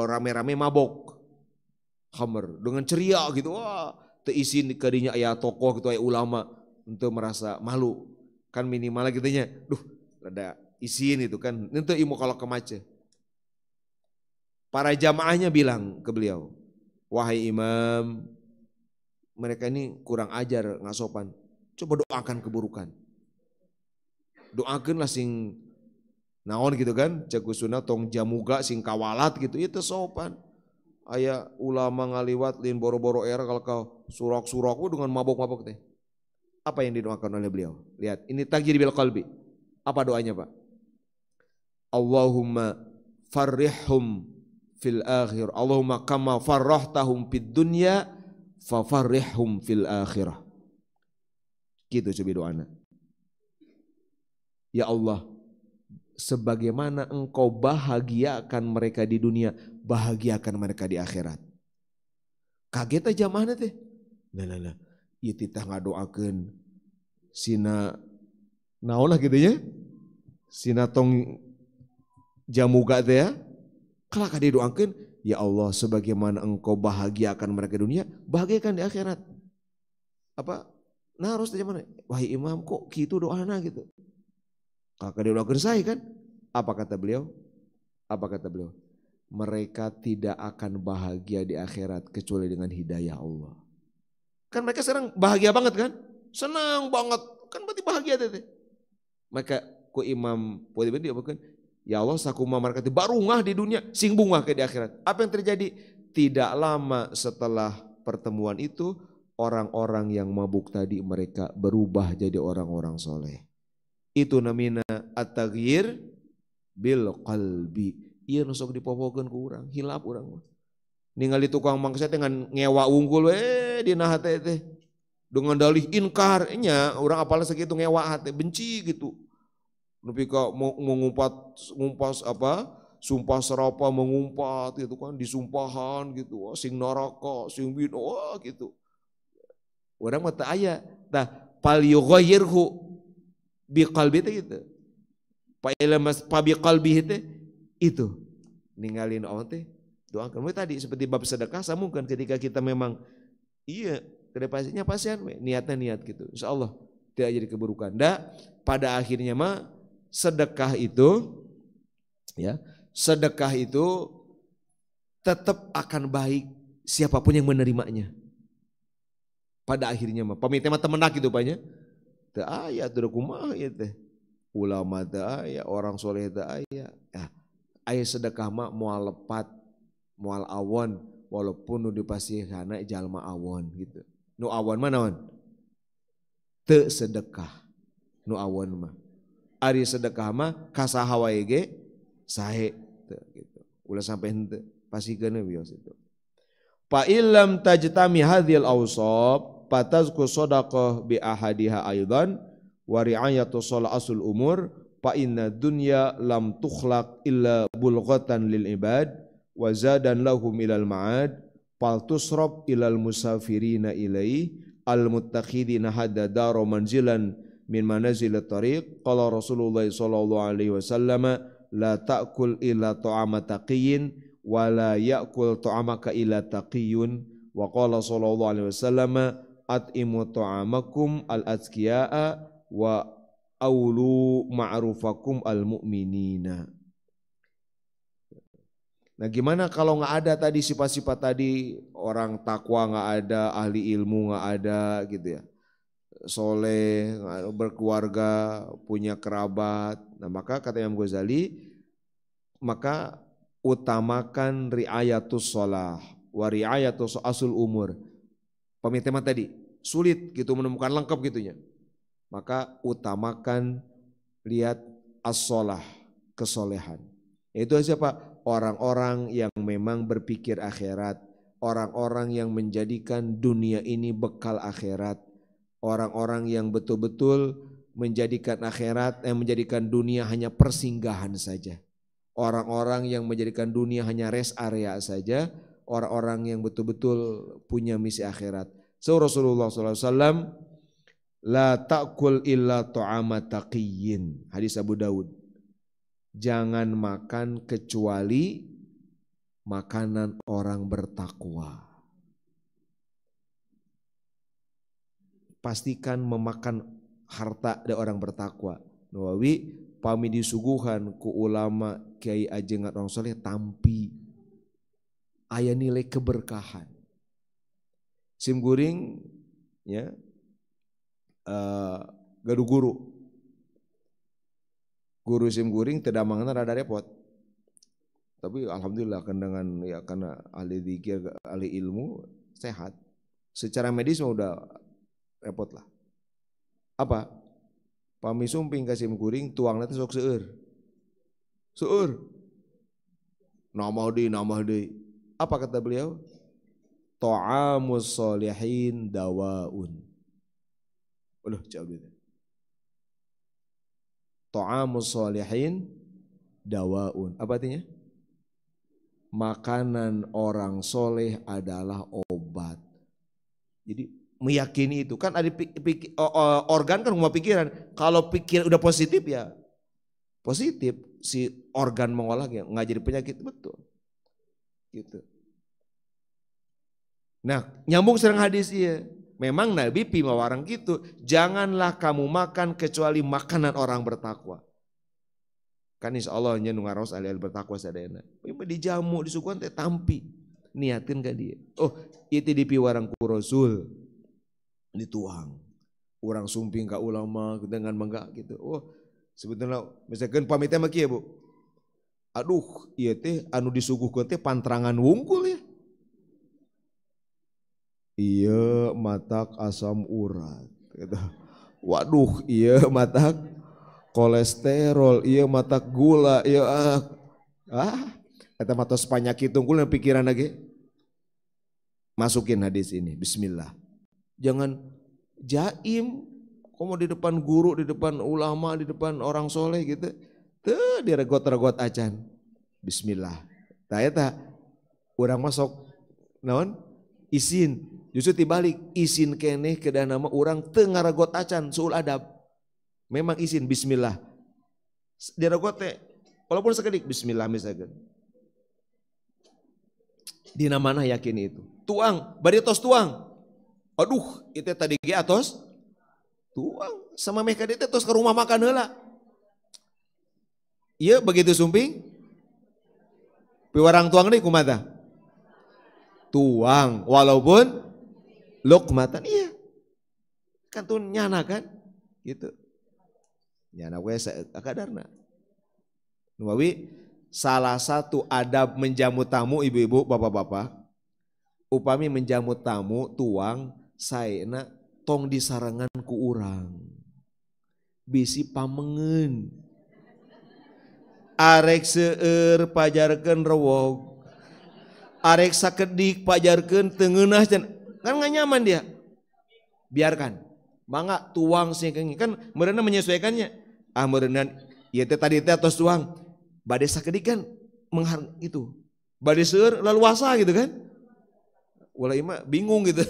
rame-rame mabok khamr dengan ceria gitu. Wah, teu isin kadinya aya tokoh gitu, aya ulama, untuk merasa malu kan minimal gitu nya. Duh, rada isin itu kan, itu ilmu kalau kemace. Para jamaahnya bilang ke beliau, wahai imam, mereka ini kurang ajar, nggak sopan. Coba doakan keburukan. Doakanlah sing naon gitu kan, cegusuna tong jamuga sing kawalat gitu, itu sopan. Aya ulama ngaliwat lin boro-boro era kalau kau surak-surak dengan mabok-mabok teh. Apa yang didoakan oleh beliau? Lihat, ini taghyir bil qalbi. Apa doanya, Pak? Allahumma farrihhum fil akhir. Allahumma kama farrahtahum fid dunya fafarrihhum fil akhirah. Gitu coba doana. Ya Allah, sebagaimana engkau bahagiakan mereka di dunia, bahagiakan mereka di akhirat. Kaget aja jamaahna teh. Nah. Ieu titah ngadoakeun sina naon lah gitu ya. Sina tong jamuga teh ya. Kalau kade doakeun, ya Allah sebagaimana engkau bahagiakan mereka di dunia, bahagiakan di akhirat. Apa? Nah harus tanya mana? Wahai imam kok gitu doana gitu. Kalau kade doakeun saya kan? Apa kata beliau? Mereka tidak akan bahagia di akhirat kecuali dengan hidayah Allah. Kan mereka sekarang bahagia banget kan? Senang banget. Kan berarti bahagia teh. Maka ku imam boleh dia bukan? Ya Allah sakuma mereka baru ngah di dunia, sing bungah ke di akhirat. Apa yang terjadi? Tidak lama setelah pertemuan itu, orang-orang yang mabuk tadi mereka berubah jadi orang-orang soleh. Itu namanya at-taghyir bil qalbi. Iya nusok dipopokeun ku urang, hilap urang. Ningali tukang maksiat dengan ngewa unggul dina hate teh. Dengan dalih inkar nya, urang apalah segitu ngewa hate, benci gitu. Nepi ka ngumpas apa? Sumpah serapa mengumpat gitu kan, disumpahan gitu. Sing neraka, sing bid'ah gitu. Urang mah teu aya. Tah fal yughayyirhu biqalbi teh gitu. Pa ilmas pa biqalbi teh itu. Ninggalin Allah teh doakan. Tadi seperti bab sedekah samungkeun ketika kita memang iya kedepasinya pasien niatnya niat gitu. Insyaallah tidak jadi keburukan. Pada akhirnya mah sedekah itu tetap akan baik siapapun yang menerimanya. Pada akhirnya mah pamit mah temenak gitu banyak. Teu aya teu kumaha ieu teh. Ulama teu aya, orang soleh teu aya. Aya sedekah mah moal lepat, moal awon, walaupun nu dipasihana jalma awon gitu. Nu awon mah naon? Teu sedekah. Nu awon mah. Ari sedekah mah kasaha wae ge sae gitu. Ulah sampai henteu pasikeun wios itu. Fa illam tajtami hadhil awsab fatazku shadaqah bi ahadiha aidan wa ri'ayatu salasul umur fa inna dunya lam tukhlaq illa bulghatan lil ibad wa zadan lahum ilal ma'ad fal tusrab ilal musafirina ilai al muttakhidina hadda daro manzilan min manazil tariq. Qala Rasulullah sallallahu alaihi wasallam la ta'kul illa ta'ama taqiyyin wa la ya'kul ta'amaka illa taqiyun. Wa qala sallallahu alaihi wasallam at'imu ta'amakum al-azkiya'a wa awlu ma'rufakum al-mu'minina. Nah gimana kalau nggak ada tadi sifat-sifat tadi, orang takwa nggak ada, ahli ilmu nggak ada gitu ya, soleh, berkeluarga, punya kerabat. Nah maka kata Imam Ghazali, maka utamakan riayatus sholah wa riayatus asul umur. Pemikiran tadi sulit gitu menemukan lengkap gitunya. Maka utamakan lihat as-sholah, kesolehan. Itu siapa? Orang-orang yang memang berpikir akhirat, orang-orang yang menjadikan dunia ini bekal akhirat, orang-orang yang betul-betul menjadikan akhirat, menjadikan dunia hanya persinggahan saja. Orang-orang yang menjadikan dunia hanya rest area saja, orang-orang yang betul-betul punya misi akhirat. So Rasulullah SAW, la ta'kul illa ta'ama taqiyyin. Hadis Abu Daud. Jangan makan kecuali makanan orang bertakwa. Pastikan memakan harta dari orang bertakwa. Nawawi pami disuguhan ku ulama kiai ajengan orang soleh tampi aya nilai keberkahan. Sim guring ya gaduh guru sim guring teu damangna rada repot. Tapi alhamdulillah kan dengan ya karena ahli dzikir, ahli ilmu sehat. Secara medis mah udah repot lah. Apa? Pami sumping ka sim guring tuangna teh sok seueur. Seueur. Nambah deui. Apa kata beliau? Ta'amus sholihin dawaun. Jauh itu. Ta'amus sholihin dawaun. Apa artinya? Makanan orang soleh adalah obat. Jadi meyakini itu kan ada organ kan rumah pikiran. Kalau pikir udah positif ya positif, si organ mengolahnya nggak jadi penyakit, betul. Gitu. Nah nyambung serang hadis ya. Memang Nabi pimawarang gitu. Janganlah kamu makan kecuali makanan orang bertakwa. Kan insya Allah nya ngaros alih bertakwa sadayana. Dijamu disuguhan teh tampi. Niatin ka dia. Oh itu dipiwarang ku Rasul. Dituang. Orang sumping ka ulama dengan mangga gitu. Oh sebetulnya misalkan pamitnya mah kieu Bu. Aduh ieu teh anu disuguhkeun teh pantrangan wungkul ya. Iya matak asam urat. Waduh iya matak kolesterol, iya matak gula, iya eta matos penyakit unggul pikiran lagi. Masukin hadis ini, bismillah. Jangan jaim, komo di depan guru, di depan ulama, di depan orang soleh gitu. Tuh diregot-regot acan. Bismillah. Tah eta urang masuk naon? Isin. Justru dibalik isin keneh kedah nama orang teu ngaragot acan suul adab. Memang isin bismillah. Diragot teh walaupun sekedik bismillah misalkan. Dina mana yakin itu? Tuang, bari tos tuang. Aduh, itu tadi ge atos tuang sama meh ka dieu tos ke rumah makan heula. Ieu begitu sumping. Piwarang tuang deui kumaha? Tuang walaupun luqmatan, iya kan tuh nyana kan gitu nyana we kadarna. Nawawi salah satu adab menjamu tamu ibu-ibu bapak-bapak upami menjamu tamu tuang saena tong disarangan ku urang bisi pamengen arek seueur pajarkeun rewog arek sakedik pajarkeun teu ngeunah kan nggak nyaman dia biarkan mangga tuang sih kan meureunna menyesuaikannya meureunna ieu teh tadi teh tos tuang bade sakedik kan itu bade seueur leluasa gitu kan ulah mah bingung gitu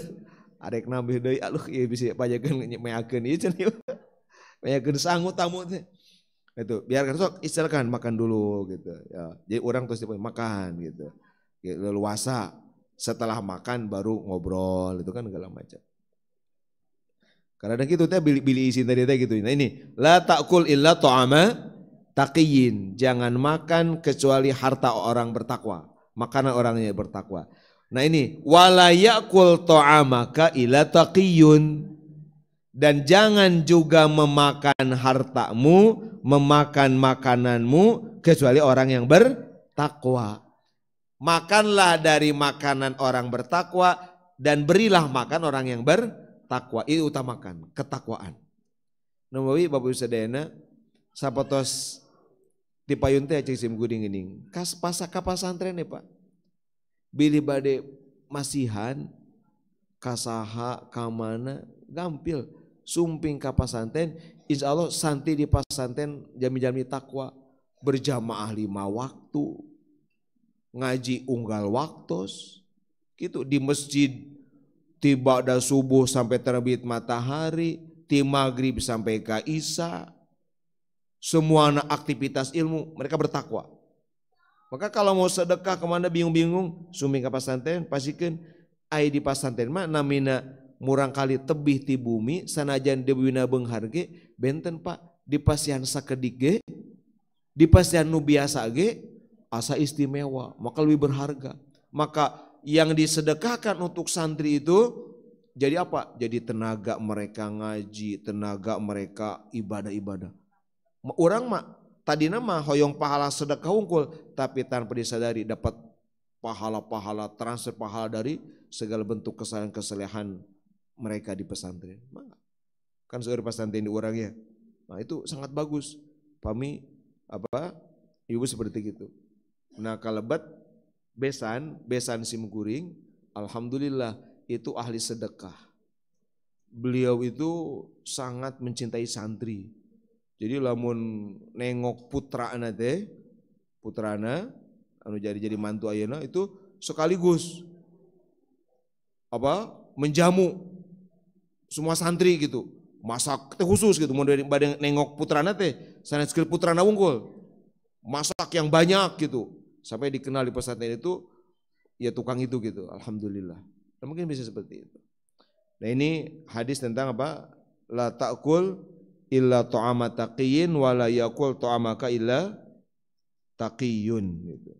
arek nambah deui aluh ieu bisa pajakeun meakeun ieu cenah meakeun sangu tamu teh itu biarkan sok istilahkan makan dulu gitu ya jadi orang terus makan gitu leluasa setelah makan baru ngobrol itu kan segala macam karena gitu teh bili isin tadi teh gitu nah ini la ta'kul illa ta'ama taqiyin jangan makan kecuali harta orang bertakwa makanan orang yang bertakwa. Nah ini wala yakul ta'amaka ila taqiyun dan jangan juga memakan hartamu, memakan makananmu kecuali orang yang bertakwa. Makanlah dari makanan orang bertakwa dan berilah makan orang yang bertakwa. Itu utamakan ketakwaan. Nawawi Bapak Sadayana sapotos dipayun teh cek sim guding geuning. Kas pasaka pasantren Pak. Bilih bade masihan kasaha kamana gampil sumping ka pasantren insya Allah santi di pasantren jami-jami takwa berjamaah 5 waktu ngaji unggal waktos gitu di masjid tiba dah subuh sampai terbit matahari ti maghrib sampai ke isya semua aktivitas ilmu mereka bertakwa. Maka kalau mau sedekah kemana bingung-bingung sumping ka pasantren pasikeun ai di pasantren mah namina murang kali tebih ti bumi sanajan dewina beunghar ge benten Pak di pasian sakedik ge di pasian nu biasa ge asa istimewa maka lebih berharga maka yang disedekahkan untuk santri itu jadi apa jadi tenaga mereka ngaji tenaga mereka ibadah-ibadah orang mah tadina mah hoyong pahala sedekah unggul tapi tanpa disadari dapat pahala-pahala transfer pahala dari segala bentuk kesalahan-kesalahan mereka di pesantren. Kan seueur pesantren di orang ya. Nah itu sangat bagus. Pami apa? Ibu seperti itu. Nah kalebat besan simkuring, alhamdulillah itu ahli sedekah. Beliau itu sangat mencintai santri. Jadi lamun nengok putrana anu jadi mantu ayeuna itu sekaligus apa menjamu semua santri gitu masak teh khusus gitu mau dari nengok putrana teh sanes putrana unggul masak yang banyak gitu sampai dikenal di pesantren itu ya tukang itu gitu alhamdulillah nah, mungkin bisa seperti itu. Nah ini hadis tentang apa la ta'kul illa ta'ama taqiyin wa la yakul ta'amaka illa taqiyun gitu.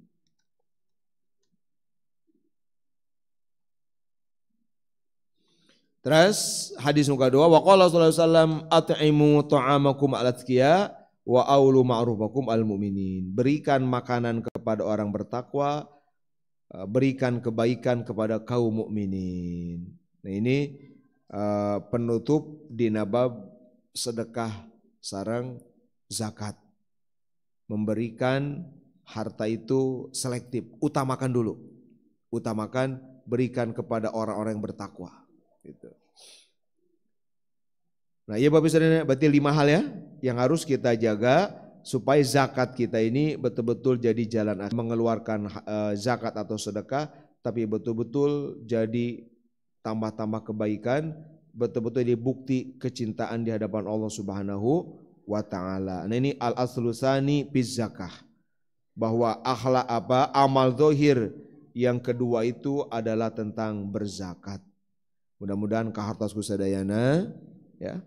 Terus hadis nomor 2 wa qala sallallahu alaihi wasallam at'imu ta'amakum al-atqiya wa aulu ma'rufakum al-mu'minin. Berikan makanan kepada orang bertakwa, berikan kebaikan kepada kaum mukminin. Nah ini penutup di nabab sedekah sareng zakat. Memberikan harta itu selektif, utamakan dulu. Utamakan berikan kepada orang-orang yang bertakwa. Gitu. Nah ya Bapak Saudara berarti 5 hal ya yang harus kita jaga supaya zakat kita ini betul-betul jadi jalan mengeluarkan zakat atau sedekah tapi betul-betul jadi tambah-tambah kebaikan betul-betul jadi bukti kecintaan di hadapan Allah Subhanahu wa taala. Nah ini al-aslusani biz zakah bahwa akhlak apa amal zahir yang kedua itu adalah tentang berzakat. Mudah-mudahan kahartos kusadayana ya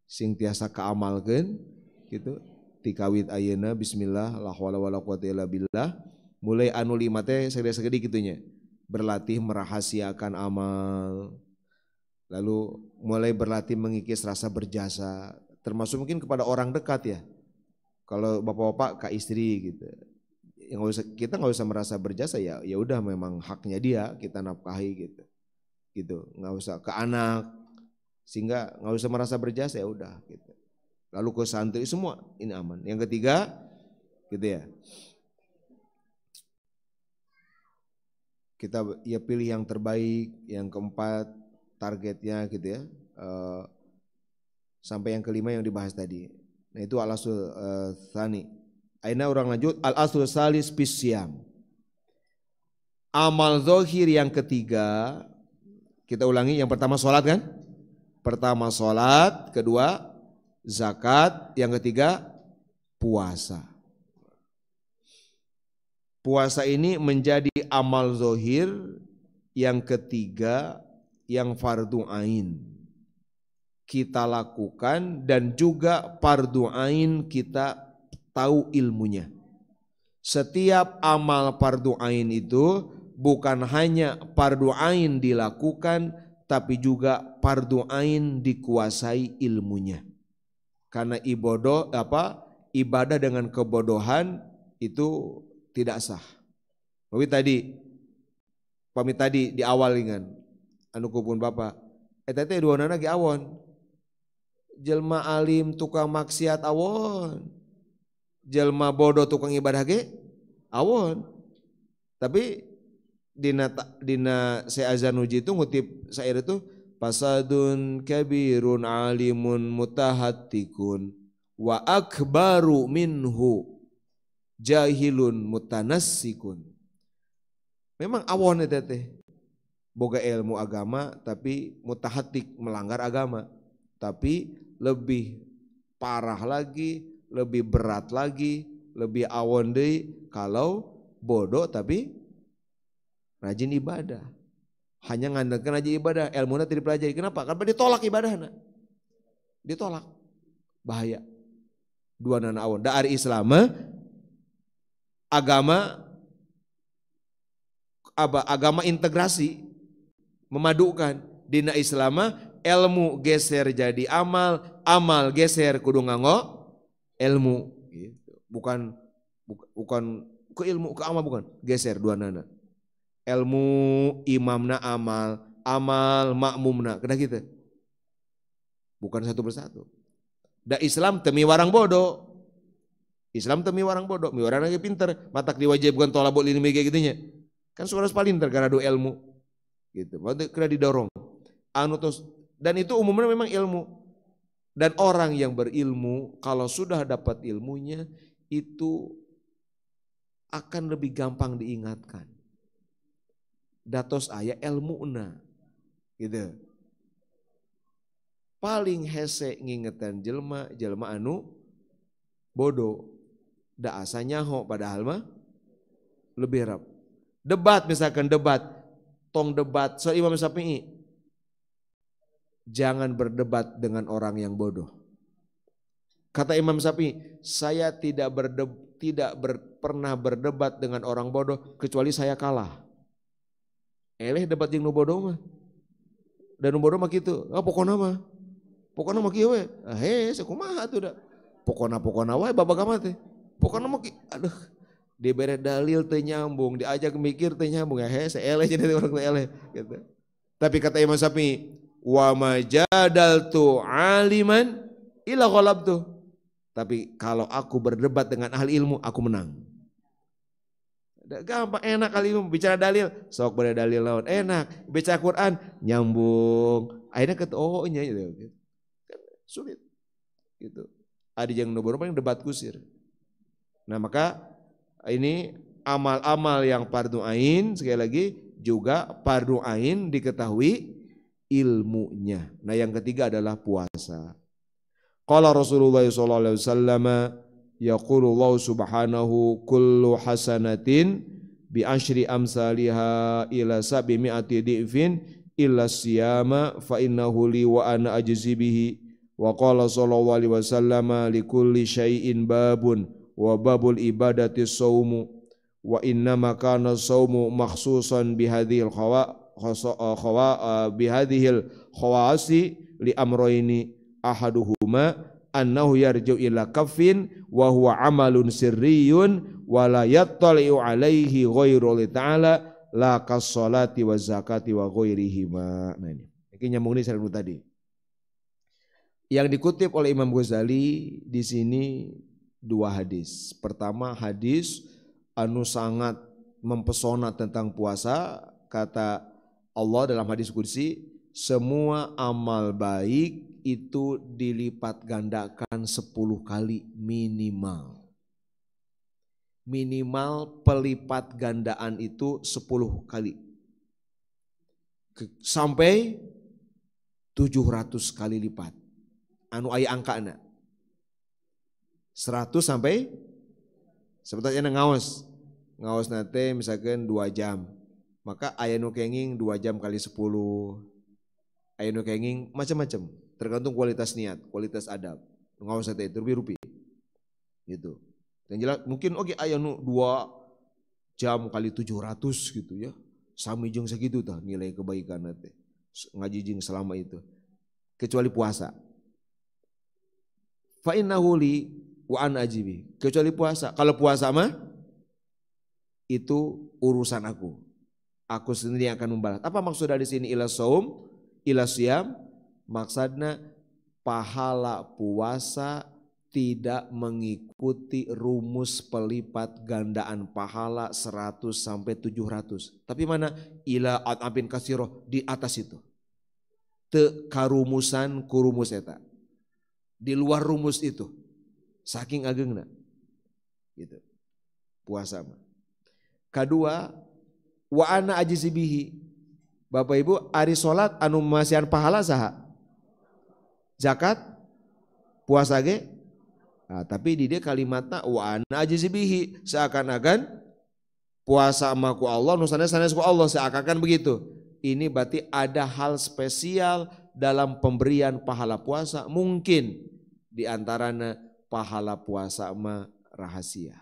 sing tiasa kaamalkeun gitu tikawit ayeuna bismillah la haula wala quwata illa billah mulai anu 5 teh sagede-sagede kitunya berlatih merahasiakan amal lalu mulai berlatih mengikis rasa berjasa termasuk mungkin kepada orang dekat ya kalau bapak-bapak ke istri gitu kita nggak usah merasa berjasa, ya udah memang haknya dia kita nafkahi gitu nggak usah ke anak, sehingga nggak usah merasa berjasa, ya udah gitu. Lalu ke santri semua ini aman. Yang ketiga gitu ya, kita ya pilih yang terbaik. Yang keempat targetnya gitu ya, sampai yang kelima yang dibahas tadi. Nah itu al-asul tsani. Aina orang lanjut, al-asul salis pisyam. Amal zahir yang ketiga, kita ulangi, yang pertama sholat kan? Pertama sholat, kedua zakat, yang ketiga puasa. Puasa ini menjadi amal zahir yang ketiga yang fardu ain kita lakukan, dan juga fardu ain kita tahu ilmunya. Setiap amal fardu ain itu bukan hanya fardu ain dilakukan, tapi juga fardu ain dikuasai ilmunya. Karena ibadah dengan kebodohan itu tidak sah. Pamit tadi di awal kan, anu kupun Bapak, tete dua nana ge awon. Jelma alim tukang maksiat awon. Jelma bodoh tukang ibadah ge awon. Tapi dina Seazanuji itu ngutip syair itu, fasadun kabirun alimun mutahattikun wa akbaru minhu jahilun mutanassikun. Memang awon eta teh boga ilmu agama tapi mutahattik, melanggar agama. Tapi lebih parah lagi, lebih berat lagi, lebih awon deui kalau bodoh tapi rajin ibadah. Hanya ngandalkan aja ibadah, ilmunya tidak dipelajari. Kenapa? Karena ditolak ibadahnya. Ditolak. Bahaya. Dua nana awon. Da ari Islam agama integrasi, memadukan. Dina Islam ilmu geser jadi amal, amal geser kudu nganggo ilmu. Gitu. Bukan ke ilmu ke amal, bukan, geser dua nana. Ilmu imamna amal, amal makmumna, kena gitu. Bukan satu persatu. Da Islam temi warang bodoh. Islam temi warang bodoh, mi warang lagi pinter, matak diwajibkan tolabul ilmi kayak gitunya. Kan suara palinter karena do ilmu. Gitu. Berarti kena didorong. Dan itu umumnya memang ilmu. Dan orang yang berilmu kalau sudah dapat ilmunya itu akan lebih gampang diingatkan. Datos aya ilmuna gitu. Paling hese ngingetan jelma anu bodoh. Da asa nyaho padahal mah lebih rap. Debat misalkan tong debat so Imam Syafi'i. Jangan berdebat dengan orang yang bodoh. Kata Imam Syafi'i, saya tidak pernah berdebat dengan orang bodoh kecuali saya kalah. Eleh debat jeung nu bodoh mah. Dan nu bodoh mah kitu. Pokona mah kieu we. Sakumaha atuh da. Pokona wae babaga mah teh. Pokona mah aduh, dibere dalil teu nyambung, diajak mikir teu nyambung. Eleh jadi orang teh eleh gitu. Tapi kata Imam Syafi'i, wa majadaltu aliman ila ghalabtu. Tapi kalau aku berdebat dengan ahli ilmu, aku menang. Gampang, enak kali ilmu bicara dalil, sok pada dalil lawan enak, baca Quran nyambung. Akhirnya nya gitu. Sulit. Gitu. Adi jeung nu paling debat kusir. Nah, maka ini amal-amal yang fardu ain sekali lagi juga fardu ain diketahui ilmunya. Nah, yang ketiga adalah puasa. Qala Rasulullah sallallahu alaihi wasallam, yaqulu Allah subhanahu kullu hasanatin bi asyri amsalha ila sab'imi'ati di'fin illa siyama fa innahu li wa ana ajzi bihi. Wa qala sallallahu alaihi wasallam likulli syai'in babun wa babul ibadati shaumu wa inna ma kana shaumu makhsusan bihadhil khawasi li amroini ahaduhuma annahu yarju ila kafin wa huwa amalun sirriyun wala yattali'u alaihi ghairu ta'ala la kas-sholati wa zakati wa ghairihima. Nah ini nyambung ini saya tadi. Yang dikutip oleh Imam Ghazali di sini dua hadis. Pertama hadis anu sangat mempesona tentang puasa, kata Allah dalam hadis qudsi, semua amal baik itu dilipat gandakan 10 kali minimal. Minimal pelipat gandaan itu 10 kali. Sampai 700 kali lipat. Anu aya angkana. 100 sampai sebetulnya ngaos. Ngaos nate misalkan 2 jam. Maka aya nu kenging 2 jam kali 10. Aya nu kenging macam-macam. Tergantung kualitas niat, kualitas adab. Ngaos nate itu rupi-rupi. Gitu. Yang jelas mungkin oke aya nu 2 jam kali 700 gitu ya. Sami jeung sakitu tah nilai kebaikan nate. Ngaji jeung selama itu. Kecuali puasa. Fa innahu li wa an ajibi. Kecuali puasa. Kalau puasa mah itu urusan aku. Aku sendiri yang akan membalas. Apa maksud dari sini ila saum, ila siyam? Maksudnya pahala puasa tidak mengikuti rumus pelipat gandaan pahala 100 sampai 700. Tapi mana ila at'abin kasiroh di atas itu. Te karumusan kurumus eta. Di luar rumus itu. Saking agengna. Gitu. Puasa mah. Kedua, wa ana ajisibihi. Bapak Ibu, ari salat anu masihan pahala saha? Zakat, puasa ge. Nah, tapi di dia kalimatna wa ana ajisibihi, seakan-akan puasa sama ku Allah, nusana sanes ku Allah, seakan-akan begitu. Ini berarti ada hal spesial dalam pemberian pahala puasa. Mungkin di antaranya pahala puasa mah rahasia.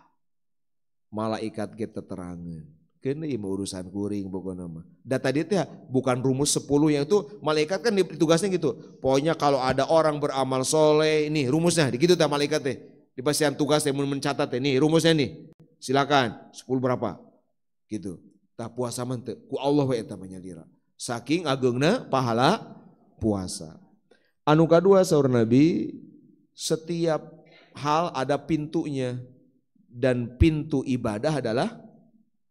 Malaikat kita terangan. Kena ini urusan kuring pokoknya mah. Data dia teh bukan rumus 10 yang itu malaikat kan tugasnya gitu. Pokoknya kalau ada orang beramal soleh, ini rumusnya, gitu teh malaikat teh. Di pasian tugas yang mencatat teh, nih rumusnya nih. Silakan 10 berapa? Gitu. Tah puasa mah teh ku Allah we eta menyalira. Saking agungna pahala puasa. Anu kadua saur Nabi, setiap hal ada pintunya. Dan pintu ibadah adalah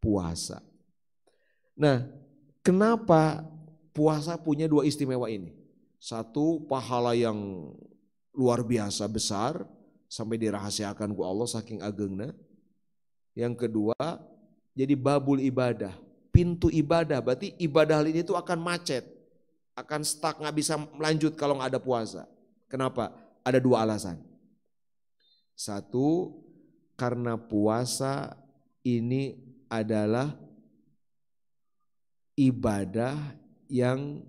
puasa. Nah, kenapa puasa punya 2 istimewa ini? Satu, pahala yang luar biasa besar sampai dirahasiakan ku Allah saking agengna. Yang kedua, jadi babul ibadah, pintu ibadah. Berarti ibadah ini itu akan macet, akan stuck, nggak bisa melanjut kalau nggak ada puasa. Kenapa? Ada 2 alasan. Satu, karena puasa ini adalah ibadah yang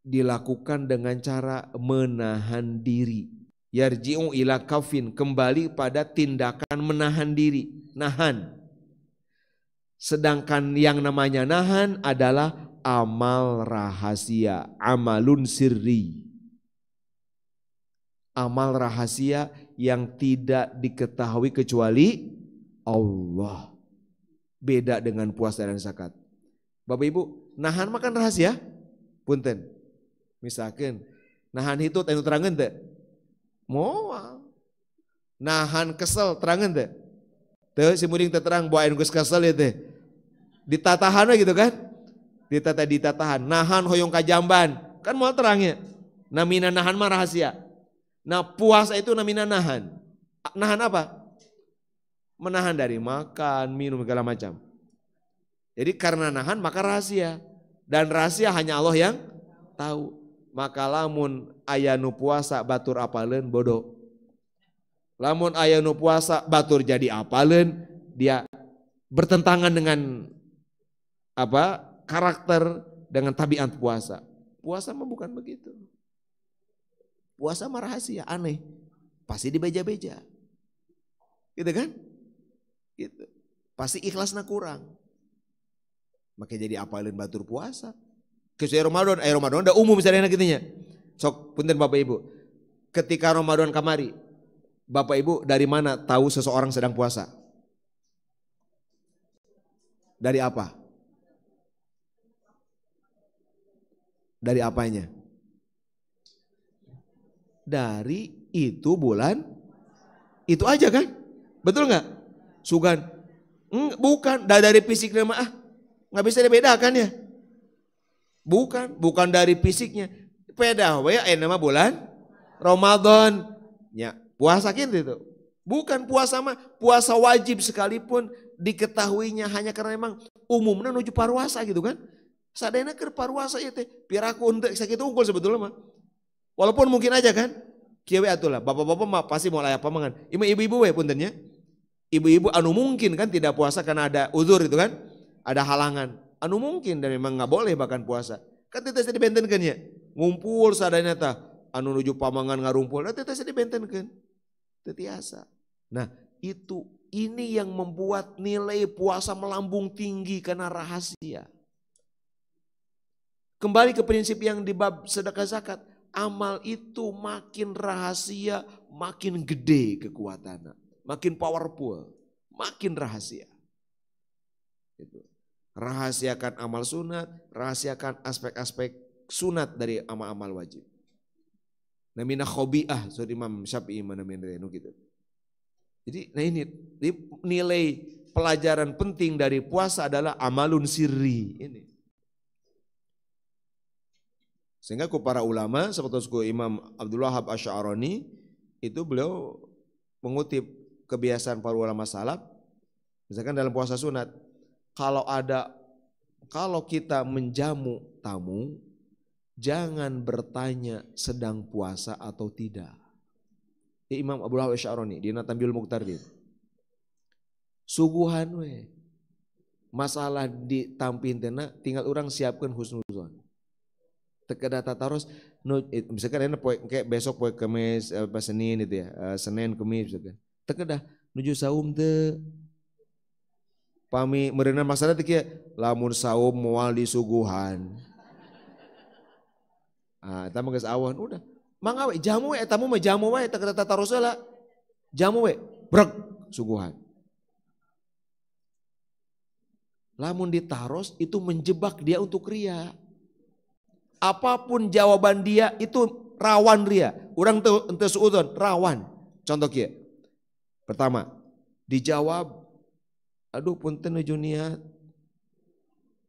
dilakukan dengan cara menahan diri. Yarji'u ila kafin, kembali pada tindakan menahan diri, nahan. Sedangkan yang namanya nahan adalah amal rahasia, amalun sirri. Amal rahasia yang tidak diketahui kecuali Allah. Beda dengan puasa dan zakat. Bapak Ibu, nahan makan rahasia? Punten. Misalkan nahan hitut anu terangeun teh? Moal. Nahan kesel terangeun teh? Teu si muding teh terang bae anu geus kesel ieu teh. Ditatahan we gitu kan? Ditatahan. Nahan hoyong kajamban. Kan moal terangnya. Namina nahan mah rahasia. Nah puasa itu namanya nahan. Nahan apa? Menahan dari makan, minum, segala macam. Jadi karena nahan maka rahasia. Dan rahasia hanya Allah yang tahu. Maka lamun aya nu puasa batur apaleun bodoh. Lamun aya nu puasa batur jadi apaleun, dia bertentangan dengan apa? Karakter dengan tabiat puasa. Puasa mah bukan begitu. Puasa mah rahasia, aneh. Pasti dibeja-beja. Gitu kan? Gitu. Pasti ikhlasna kurang. Maka jadi apalin batur puasa. Kecuali Ramadan, Ramadan udah umum misalnya gitunya. Sok punten Bapak Ibu. Ketika Ramadan kamari, Bapak Ibu dari mana tahu seseorang sedang puasa? Dari apa? Dari apanya? Dari itu bulan, itu aja kan? Betul nggak? Sugan? Bukan, dari fisiknya mah nggak bisa dibedakan ya. Bukan dari fisiknya. Beda we nama bulan Ramadan. Ya, puasa gitu itu. Bukan puasa mah, puasa wajib sekalipun diketahuinya hanya karena memang umumnya menuju parwasa gitu kan. Sadayana ke parwasa ya teh, biar aku untuk sakit unggul sebetulnya mah. Walaupun mungkin aja kan, kieu atulah bapak-bapak mah pasti mau layak pamangan. Ibu-ibu we puntennya. Ibu-ibu anu mungkin kan tidak puasa karena ada uzur itu kan, ada halangan. Anu mungkin dan memang nggak boleh bahkan puasa. Kan teh dibentenkeun ya. Ngumpul sadayana tah anu nuju pamangan ngarumpul, teh dibentenkeun. Teu tiasa. Nah, ini yang membuat nilai puasa melambung tinggi karena rahasia. Kembali ke prinsip yang di bab sedekah zakat. Amal itu makin rahasia, makin gede kekuatannya. Makin powerful, makin rahasia. Gitu. Rahasiakan amal sunat, rahasiakan aspek-aspek sunat dari amal-amal wajib. Namina khobi'ah, so Imam Syafi'i namina gitu. Jadi nah ini nilai pelajaran penting dari puasa adalah amalun sirri ini. Sehingga ku para ulama seperti Imam Abdul Wahab Asy'arani itu beliau mengutip kebiasaan para ulama salaf, misalkan dalam puasa sunat, kalau kita menjamu tamu, jangan bertanya sedang puasa atau tidak. Imam Abdul Wahab Asy'arani di Tambiul Muqtadir. Suguhan we. Masalah ditampin tena tinggal orang siapkan husnuzon. Tekeda tataros misalkan enak kayak besok poe Kamis Senin itu ya, Senin Kamis misalkan. Tekeda nuju saum teu pami meureunna maksana teh kieu lamun saum moal disuguhan. Ah eta mah geus awan udah. Mangga we jamu we eta mah jamu we tekeda tataros heula. Jamu we brek suguhan. Lamun ditaros itu menjebak dia untuk ria. Apapun jawaban dia itu rawan ria. Orang ente suudon rawan. Contoh kia. Pertama, dijawab, aduh punten nuju niat,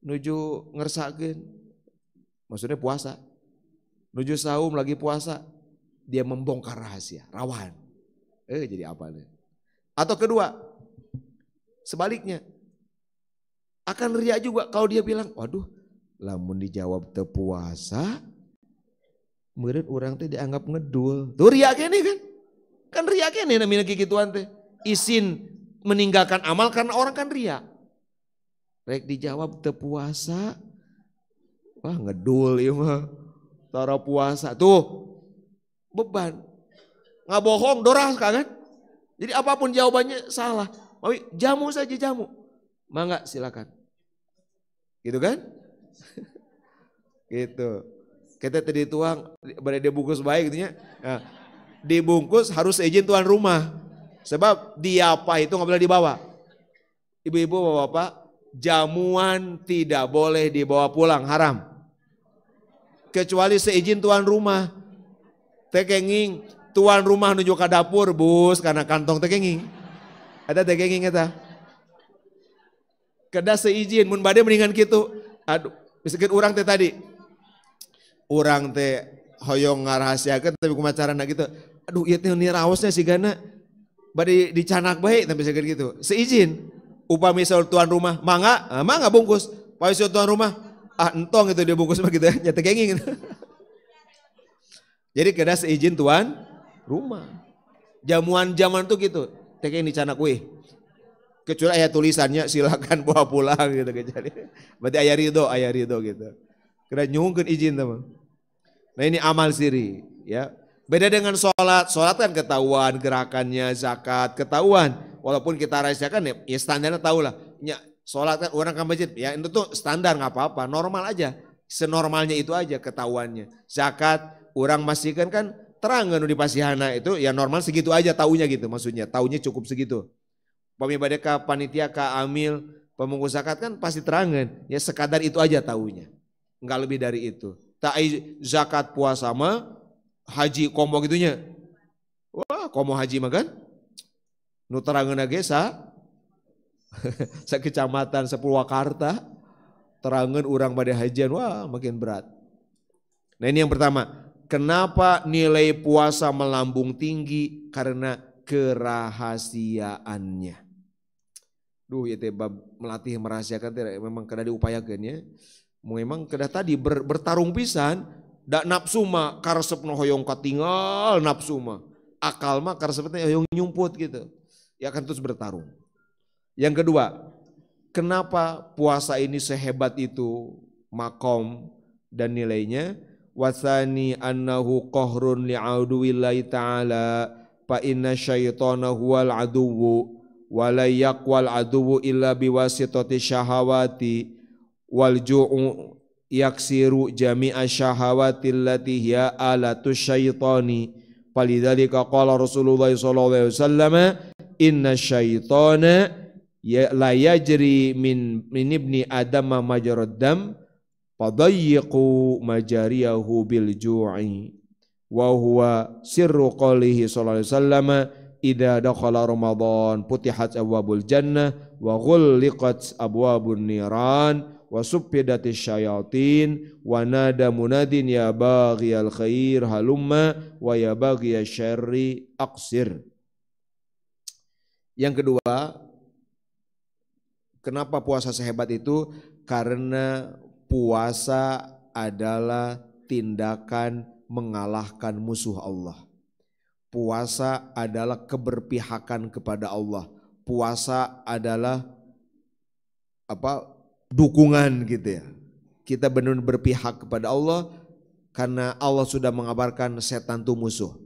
nuju ngersakeun. Maksudnya puasa. Nuju saum lagi puasa, dia membongkar rahasia, rawan. Jadi apa nih? Atau kedua, sebaliknya, akan ria juga kalau dia bilang, waduh, lamun dijawab teu puasa, meureun urang teh dianggap ngedul. Tuh ria kene kan? Kan ria kene namina kikituan teh. Isin meninggalkan amal karena orang kan ria. Rek dijawab teu puasa, wah ngedul ieu mah. Tara puasa tuh beban. Ngabohong doras kan? Jadi apapun jawabannya salah. Mawi jamu saja jamu. Mangga silakan. Gitu kan? Gitu. Kita tadi tuang pada dibungkus baik gitu nya. Nah, dibungkus harus izin tuan rumah. Sebab diapa itu nggak boleh dibawa. Ibu-ibu bapak-bapak, jamuan tidak boleh dibawa pulang, haram. Kecuali seizin tuan rumah. Tekenging tuan rumah nuju ke dapur bus karena kantong tekenging. Ada tekenging eta. Kedah seizin mun bade mendingan kitu. Aduh, misalkan urang teh tadi. Urang teh hoyong ngarahasiakeun tapi kumacarana gitu. Aduh, ieu teh niraosnya sigana bade dicanak bae tapi misalkan gitu. Seizin upami misal tuan rumah, mangga bungkus. Pae tuan rumah, entong itu dia bungkus mah gitu ya, nyata kenging gitu. Jadi kedah seizin tuan rumah. Jamuan zaman tuh gitu, tekeng dicanak weh. Kecuali ayat tulisannya silakan bawa pulang gitu jadi. Berarti ayah ridho gitu. Kena nyungkeun izin teman. Nah ini amal siri ya. Beda dengan sholat kan ketahuan gerakannya, zakat ketahuan. Walaupun kita rahasiakan ya standarnya tahu lah. Ya, sholat kan orang ke masjid ya itu tuh standar nggak apa-apa, normal aja. Senormalnya itu aja ketahuannya. Zakat orang masihkan kan terangan di pasihana itu ya normal segitu aja taunya gitu, maksudnya taunya cukup segitu. Pemibadai ka panitia ka amil pemungkus zakat kan pasti terangan, ya sekadar itu aja taunya, nggak lebih dari itu. Tak zakat puasa mah haji kombo gitunya, wah kombo haji mah kan, nu terangan aja sa kecamatan 10 Wakarta terangan orang pada hajian, wah makin berat. Nah ini yang pertama, kenapa nilai puasa melambung tinggi? Karena kerahasiaannya. Duh ya bab melatih merahasiakan memang kena diupayakan ya. Memang kena tadi bertarung pisan, dak nafsu mah karesep no hoyong katinggal nafsu mah. Akal mah karesep hoyong nyumput gitu. Ya akan terus bertarung. Yang kedua, kenapa puasa ini sehebat itu makom dan nilainya? Wasani annahu qahrun li'aduwillahi ta'ala fa inna syaitana huwal aduwu wa la yaqwal aduwu illa biwasitati syahawati wal ju'u yaksiru jami'a syahawati allati hiya alatu syaitani falidzalika qala Rasulullah sallallahu alaihi wasallam inna syaitana la yajri min ibni adam majrad dam fadayyiqu majariyahu bil ju'i wa huwa sirru qalihi sallallahu alaihi wasallam idza dakhala ramadan putihat abwabul jannah wa ghulliqat abwabun niran wa suppidatis syayatin wa nada munadin ya baghiyal khair halumma wa ya baghiyasy syarri aqsir. Yang kedua, kenapa puasa sehebat itu? Karena puasa adalah tindakan mengalahkan musuh Allah. Puasa adalah keberpihakan kepada Allah. Puasa adalah dukungan gitu ya. Kita benar-benar berpihak kepada Allah karena Allah sudah mengabarkan setan itu musuh.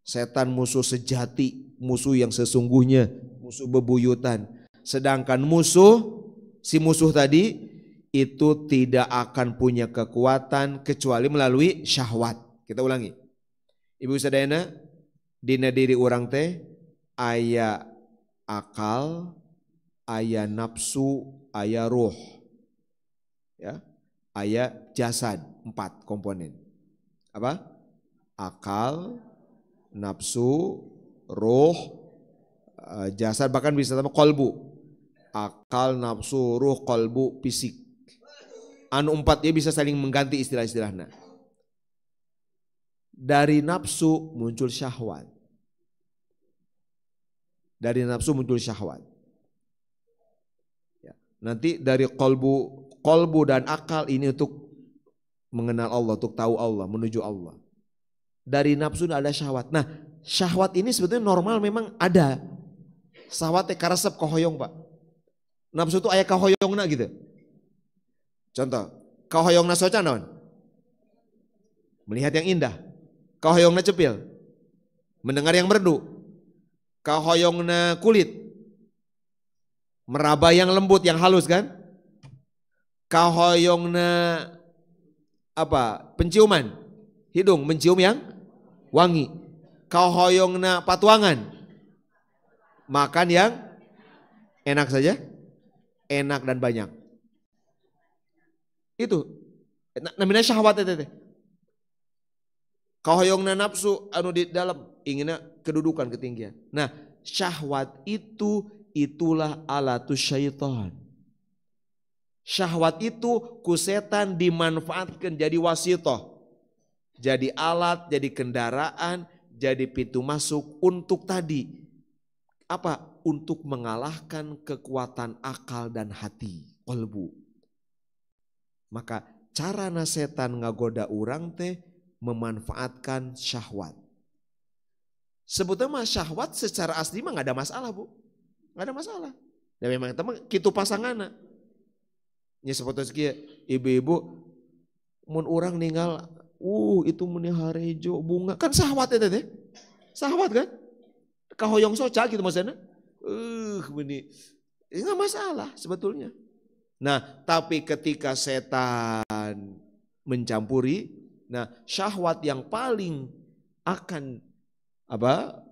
Setan musuh sejati, musuh yang sesungguhnya, musuh bebuyutan. Sedangkan si musuh tadi itu tidak akan punya kekuatan kecuali melalui syahwat. Kita ulangi. Ibu sadayana, dina diri orang teh aya akal, aya nafsu, aya ruh. Ya, aya jasad, 4 komponen. Apa? Akal, nafsu, ruh, jasad, bahkan bisa sama kolbu. Akal, nafsu, ruh, kolbu, fisik. Anu 4 dia bisa saling mengganti istilah-istilahnya. Dari nafsu muncul syahwat. Dari nafsu muncul syahwat. Ya. Nanti dari kolbu dan akal ini untuk mengenal Allah, untuk tahu Allah, menuju Allah. Dari nafsu ada syahwat. Nah, syahwat ini sebetulnya normal memang ada. Syahwat karesep kohoyong Pak. Nafsu itu aya kahoyongna gitu. Contoh, kahoyongna soca naon? Melihat yang indah. Kahoyongna cepil. Mendengar yang merdu. Kahoyongna kulit. Meraba yang lembut, yang halus kan? Kahoyongna penciuman. Hidung mencium yang wangi. Kahoyongna patuangan. Makan yang enak saja. Enak dan banyak. Itu namanya syahwat itu. Kahoyongna nafsu anu di dalam inginnya kedudukan, ketinggian. Nah, syahwat itulah alatus syaitan. Syahwat itu ku setan dimanfaatkan jadi wasitoh. Jadi alat, jadi kendaraan, jadi pintu masuk untuk tadi. Untuk mengalahkan kekuatan akal dan hati, kolbu. Maka cara setan ngagoda orang teh memanfaatkan syahwat. Sebetulnya syahwat secara asli mah gak ada masalah Bu. Gak ada masalah. Dan memang teman kitu pasanganna. Nya seperti ibu-ibu mun orang ninggal itu meni harejo bunga kan syahwat eta teh. Syahwat kan? Kahoyong soca gitu maksudnya. Meni enggak masalah sebetulnya. Nah, tapi ketika setan mencampuri, nah syahwat yang paling akan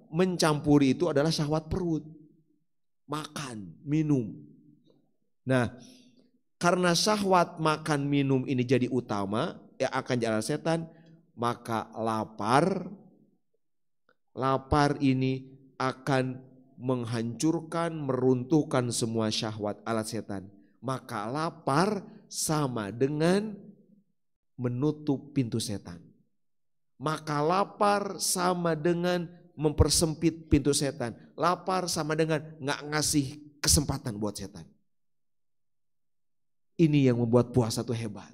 mencampuri itu adalah syahwat perut. Makan, minum. Nah, karena syahwat makan minum ini jadi utama yang akan jalan setan, maka lapar ini akan menghancurkan, meruntuhkan semua syahwat alat setan. Maka lapar sama dengan menutup pintu setan. Maka lapar sama dengan mempersempit pintu setan. Lapar sama dengan nggak ngasih kesempatan buat setan. Ini yang membuat puasa itu hebat.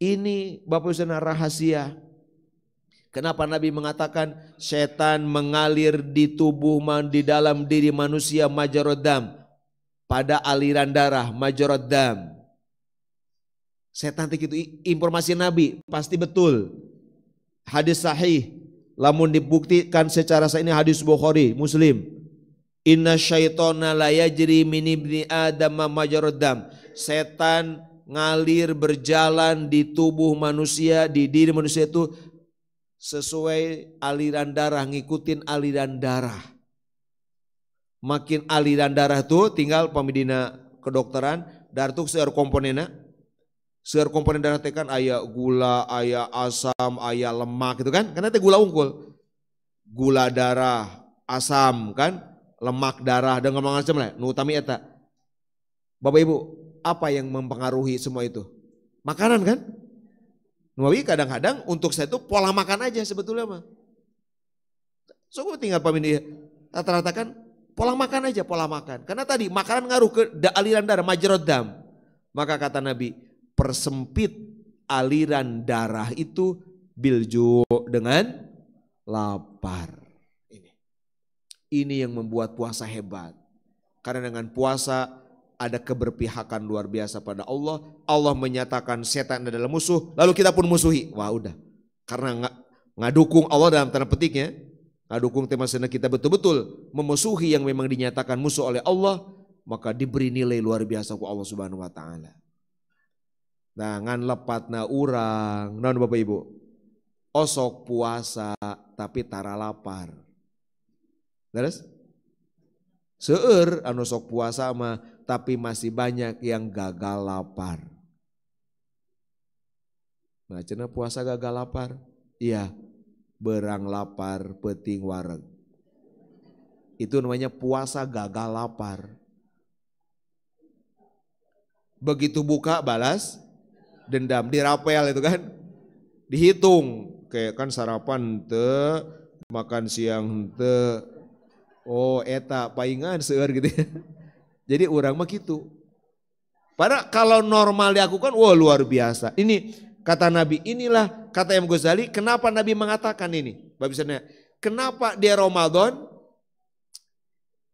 Ini Bapak Ibu Saudara rahasia. Kenapa Nabi mengatakan setan mengalir di tubuh, di dalam diri manusia majrad dam, pada aliran darah majrad dam. Setan itu informasi Nabi pasti betul. Hadis sahih, lamun dibuktikan secara sahih, ini hadis Bukhari, Muslim. Inna syaitona la yajri min ibni adam majrad dam. Setan ngalir berjalan di tubuh manusia, di diri manusia itu sesuai aliran darah, ngikutin aliran darah. Makin aliran darah tuh tinggal pamidina kedokteran, darah tuh seueur komponenna. Seueur komponen darah teh kan aya gula, aya asam, aya lemak gitu kan? Karena teh gula unggul. Gula darah, asam kan, lemak darah dan ngomong macam lah. Nu utami eta. Bapak Ibu, apa yang mempengaruhi semua itu? Makanan kan? Nuawi kadang-kadang untuk saya itu pola makan aja sebetulnya mah. So gue tinggal pamini rata-rata kan pola makan aja, pola makan. Karena tadi makanan ngaruh ke aliran darah majrad dam. Maka kata Nabi, persempit aliran darah itu bilju dengan lapar. Ini yang membuat puasa hebat. Karena dengan puasa ada keberpihakan luar biasa pada Allah. Allah menyatakan setan adalah musuh, lalu kita pun musuhi. Wah udah, karena ngadukung Allah dalam tanda petiknya, ngadukung tema sana kita betul-betul memusuhi yang memang dinyatakan musuh oleh Allah, maka diberi nilai luar biasa ke Allah Subhanahu Wa Taala. Nah ngan lepatna urang, non Bapak Ibu, osok puasa tapi tara lapar. Terus? Seueur anu sok puasa mah tapi masih banyak yang gagal lapar. Nah cenah puasa gagal lapar. Iya, berang lapar peuting wareg. Itu namanya puasa gagal lapar. Begitu buka balas dendam, dirapel itu kan. Dihitung, kayak kan sarapan teu, makan siang teu. Oh eta paingan seueur gitu ya. Jadi orang mah gitu. Padahal kalau normal dilakukan, wah luar biasa. Ini kata Nabi, inilah kata Imam Ghazali, kenapa Nabi mengatakan ini? Babisanya, kenapa di Ramadan?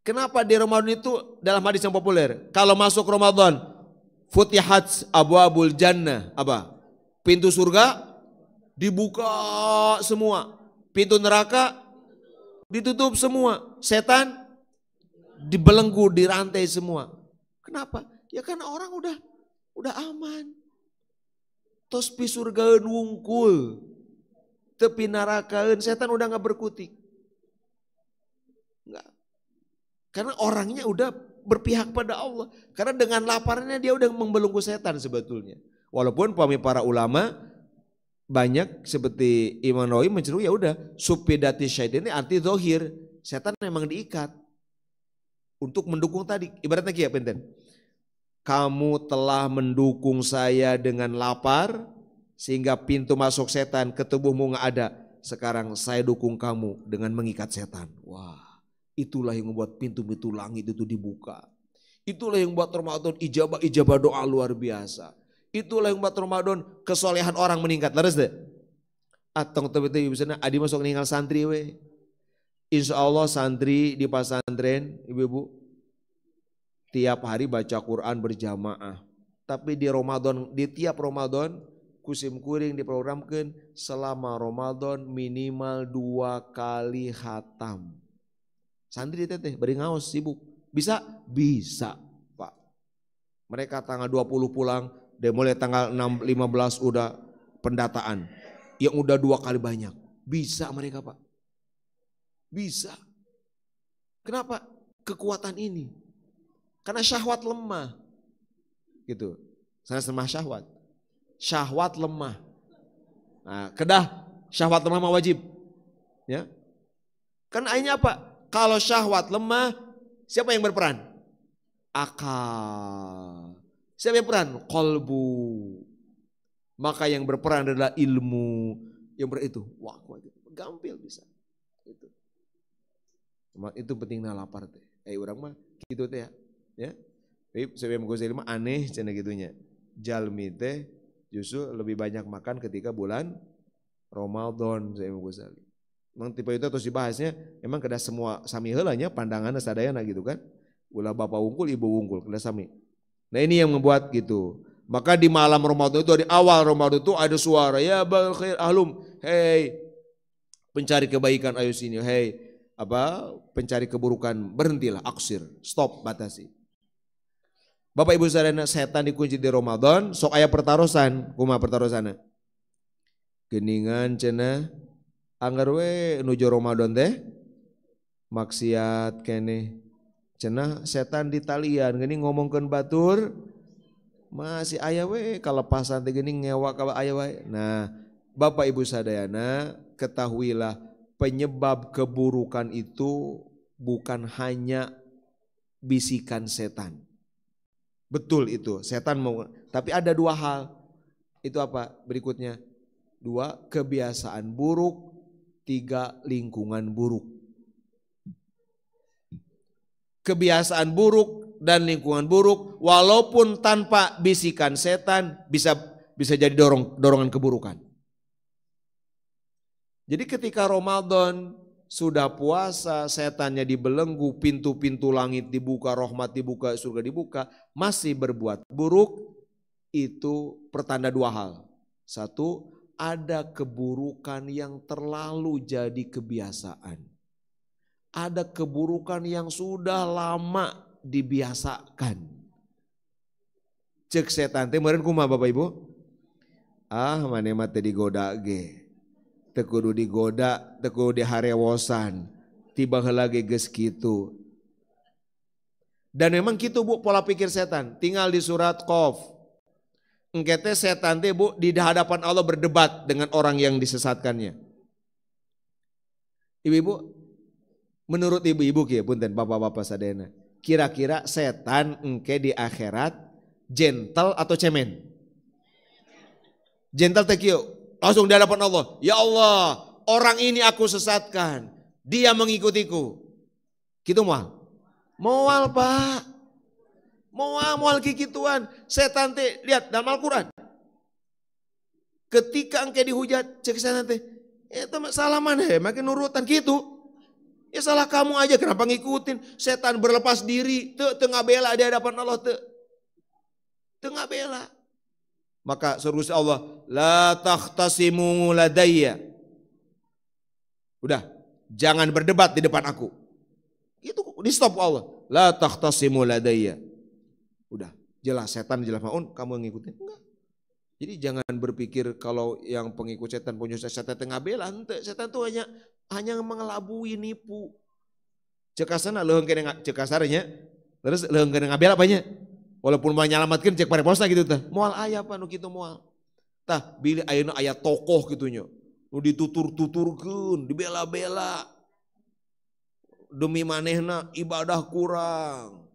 Kenapa di Ramadan itu dalam hadis yang populer? Kalau masuk Ramadan, futihat abwabul jannah, apa? Pintu surga dibuka semua, pintu neraka ditutup semua, setan dibelenggu, dirantai semua. Kenapa? Ya karena orang udah aman. Tos pi surgaeun wungkul, tepi narakaeun setan udah nggak berkutik. Enggak. Karena orangnya udah berpihak pada Allah. Karena dengan laparnya dia udah membelenggu setan sebetulnya. Walaupun para ulama banyak seperti Imam Nawawi menceru ya udah supidati syaitan ini arti zahir, setan memang diikat untuk mendukung tadi. Ibaratnya kayak penten, kamu telah mendukung saya dengan lapar sehingga pintu masuk setan ke tubuhmu nggak ada. Sekarang saya dukung kamu dengan mengikat setan. Wah, itulah yang membuat pintu-pintu langit itu dibuka. Itulah yang membuat Ramadan ijabah doa luar biasa. Itulah yang membuat Ramadan kesolehan orang meningkat. Leres deh. Atong teman-teman bisa adi masuk ninggal santri we. Insya Allah santri di pesantren ibu-ibu tiap hari baca Quran berjamaah. Tapi di Ramadan, di tiap Ramadan kusim kuring diprogramkan selama Ramadan minimal 2 kali khatam. Santri teteh beri ngaos sibuk. Bisa? Bisa Pak. Mereka tanggal 20 pulang. Dan mulai tanggal 15 udah pendataan. Yang udah 2 kali banyak. Bisa mereka Pak. Bisa. Kenapa? Kekuatan ini. Karena syahwat lemah. Gitu. Sana lemah syahwat. Syahwat lemah. Nah, kedah syahwat lemah mah wajib. Ya. Kan akhirnya apa? Kalau syahwat lemah, siapa yang berperan? Akal. Siapa yang berperan? Qalbu. Maka yang berperan adalah ilmu. Yang itu. Wah, gampil bisa. Itu. Itu pentingnya lapar teh. Orang mah gitu teh ya. Ya. Tapi sebelum gue mah aneh cenah gitunya. Jalmi teh justru lebih banyak makan ketika bulan Ramadan saya gue sali. Memang tipe itu terus dibahasnya emang kada semua sami heula nya pandanganna sadayana gitu kan. Ulah bapak wungkul ibu wungkul kada sami. Nah ini yang membuat gitu. Maka di malam Ramadan itu di awal Ramadan itu ada suara ya bal khair ahlum. Hei pencari kebaikan ayo sini. Hei pencari keburukan berhentilah aksir. Stop batasi. Bapak Ibu saudara setan dikunci di Ramadan, sok aya pertarosan, kumaha pertarosana? Geningan cenah anggar we nuju Ramadan teh maksiat kene. Cenah setan di talian geuning ngomongkeun batur masih aya we kalepasan teh geuning ngewa ka aya wae. Nah, Bapak Ibu sadayana ketahuilah penyebab keburukan itu bukan hanya bisikan setan. Betul itu, setan mau. Tapi ada dua hal. Itu apa? Berikutnya. 2, kebiasaan buruk. 3, lingkungan buruk. Kebiasaan buruk dan lingkungan buruk walaupun tanpa bisikan setan bisa jadi dorongan keburukan. Jadi ketika Ramadan sudah puasa, setannya dibelenggu, pintu-pintu langit dibuka, rahmat dibuka, surga dibuka, masih berbuat buruk, itu pertanda 2 hal. 1, ada keburukan yang terlalu jadi kebiasaan. Ada keburukan yang sudah lama dibiasakan. Cek setan teh meureun kumaha Bapak Ibu? Maneh mah teh digoda ge. Teu kudu digoda, teu kudu diharewosan. Tiba heula ge geus kitu. Dan memang kitu Bu pola pikir setan. Tinggal di surat Qaf. Engke teh setan teh Bu di hadapan Allah berdebat dengan orang yang disesatkannya. Ibu-ibu, menurut ibu-ibu kieu punten bapak-bapak sadayana. Kira-kira setan engke di akhirat gentle atau cemen? Gentle teh kieu. Langsung di hadapan Allah, ya Allah, orang ini aku sesatkan, dia mengikutiku. Gitu moal? Moal Pak. Moal kikituan. Setan teh lihat dalam Al-Quran. Ketika engke dihujat, cek setan teh, itu salah mana ya, makin nurutan gitu. Ya salah kamu aja, kenapa ngikutin? Setan berlepas diri, tengah bela di hadapan Allah, tengah bela. Maka suruh Allah, la takhtasimu ladayya. Udah, jangan berdebat di depan aku. Itu di stop Allah. La takhtasimu ladayya. Udah, jelas setan jelas maun kamu ngikutin. Enggak. Jadi jangan berpikir kalau yang pengikut setan punya setan tengah bela, ente. Setan itu hanya mengelabui, nipu. Cekasana leuheung kene cekasarnya. Terus leuheung kene ngabela apanya? Walaupun mau nyalamatkan cek pareposna gitu tah. Moal aya apa nu kitu moal. Tah bilih ayeuna aya tokoh kitunya. Nu ditutur-tuturkeun, dibela-bela. Demi manehna ibadah kurang.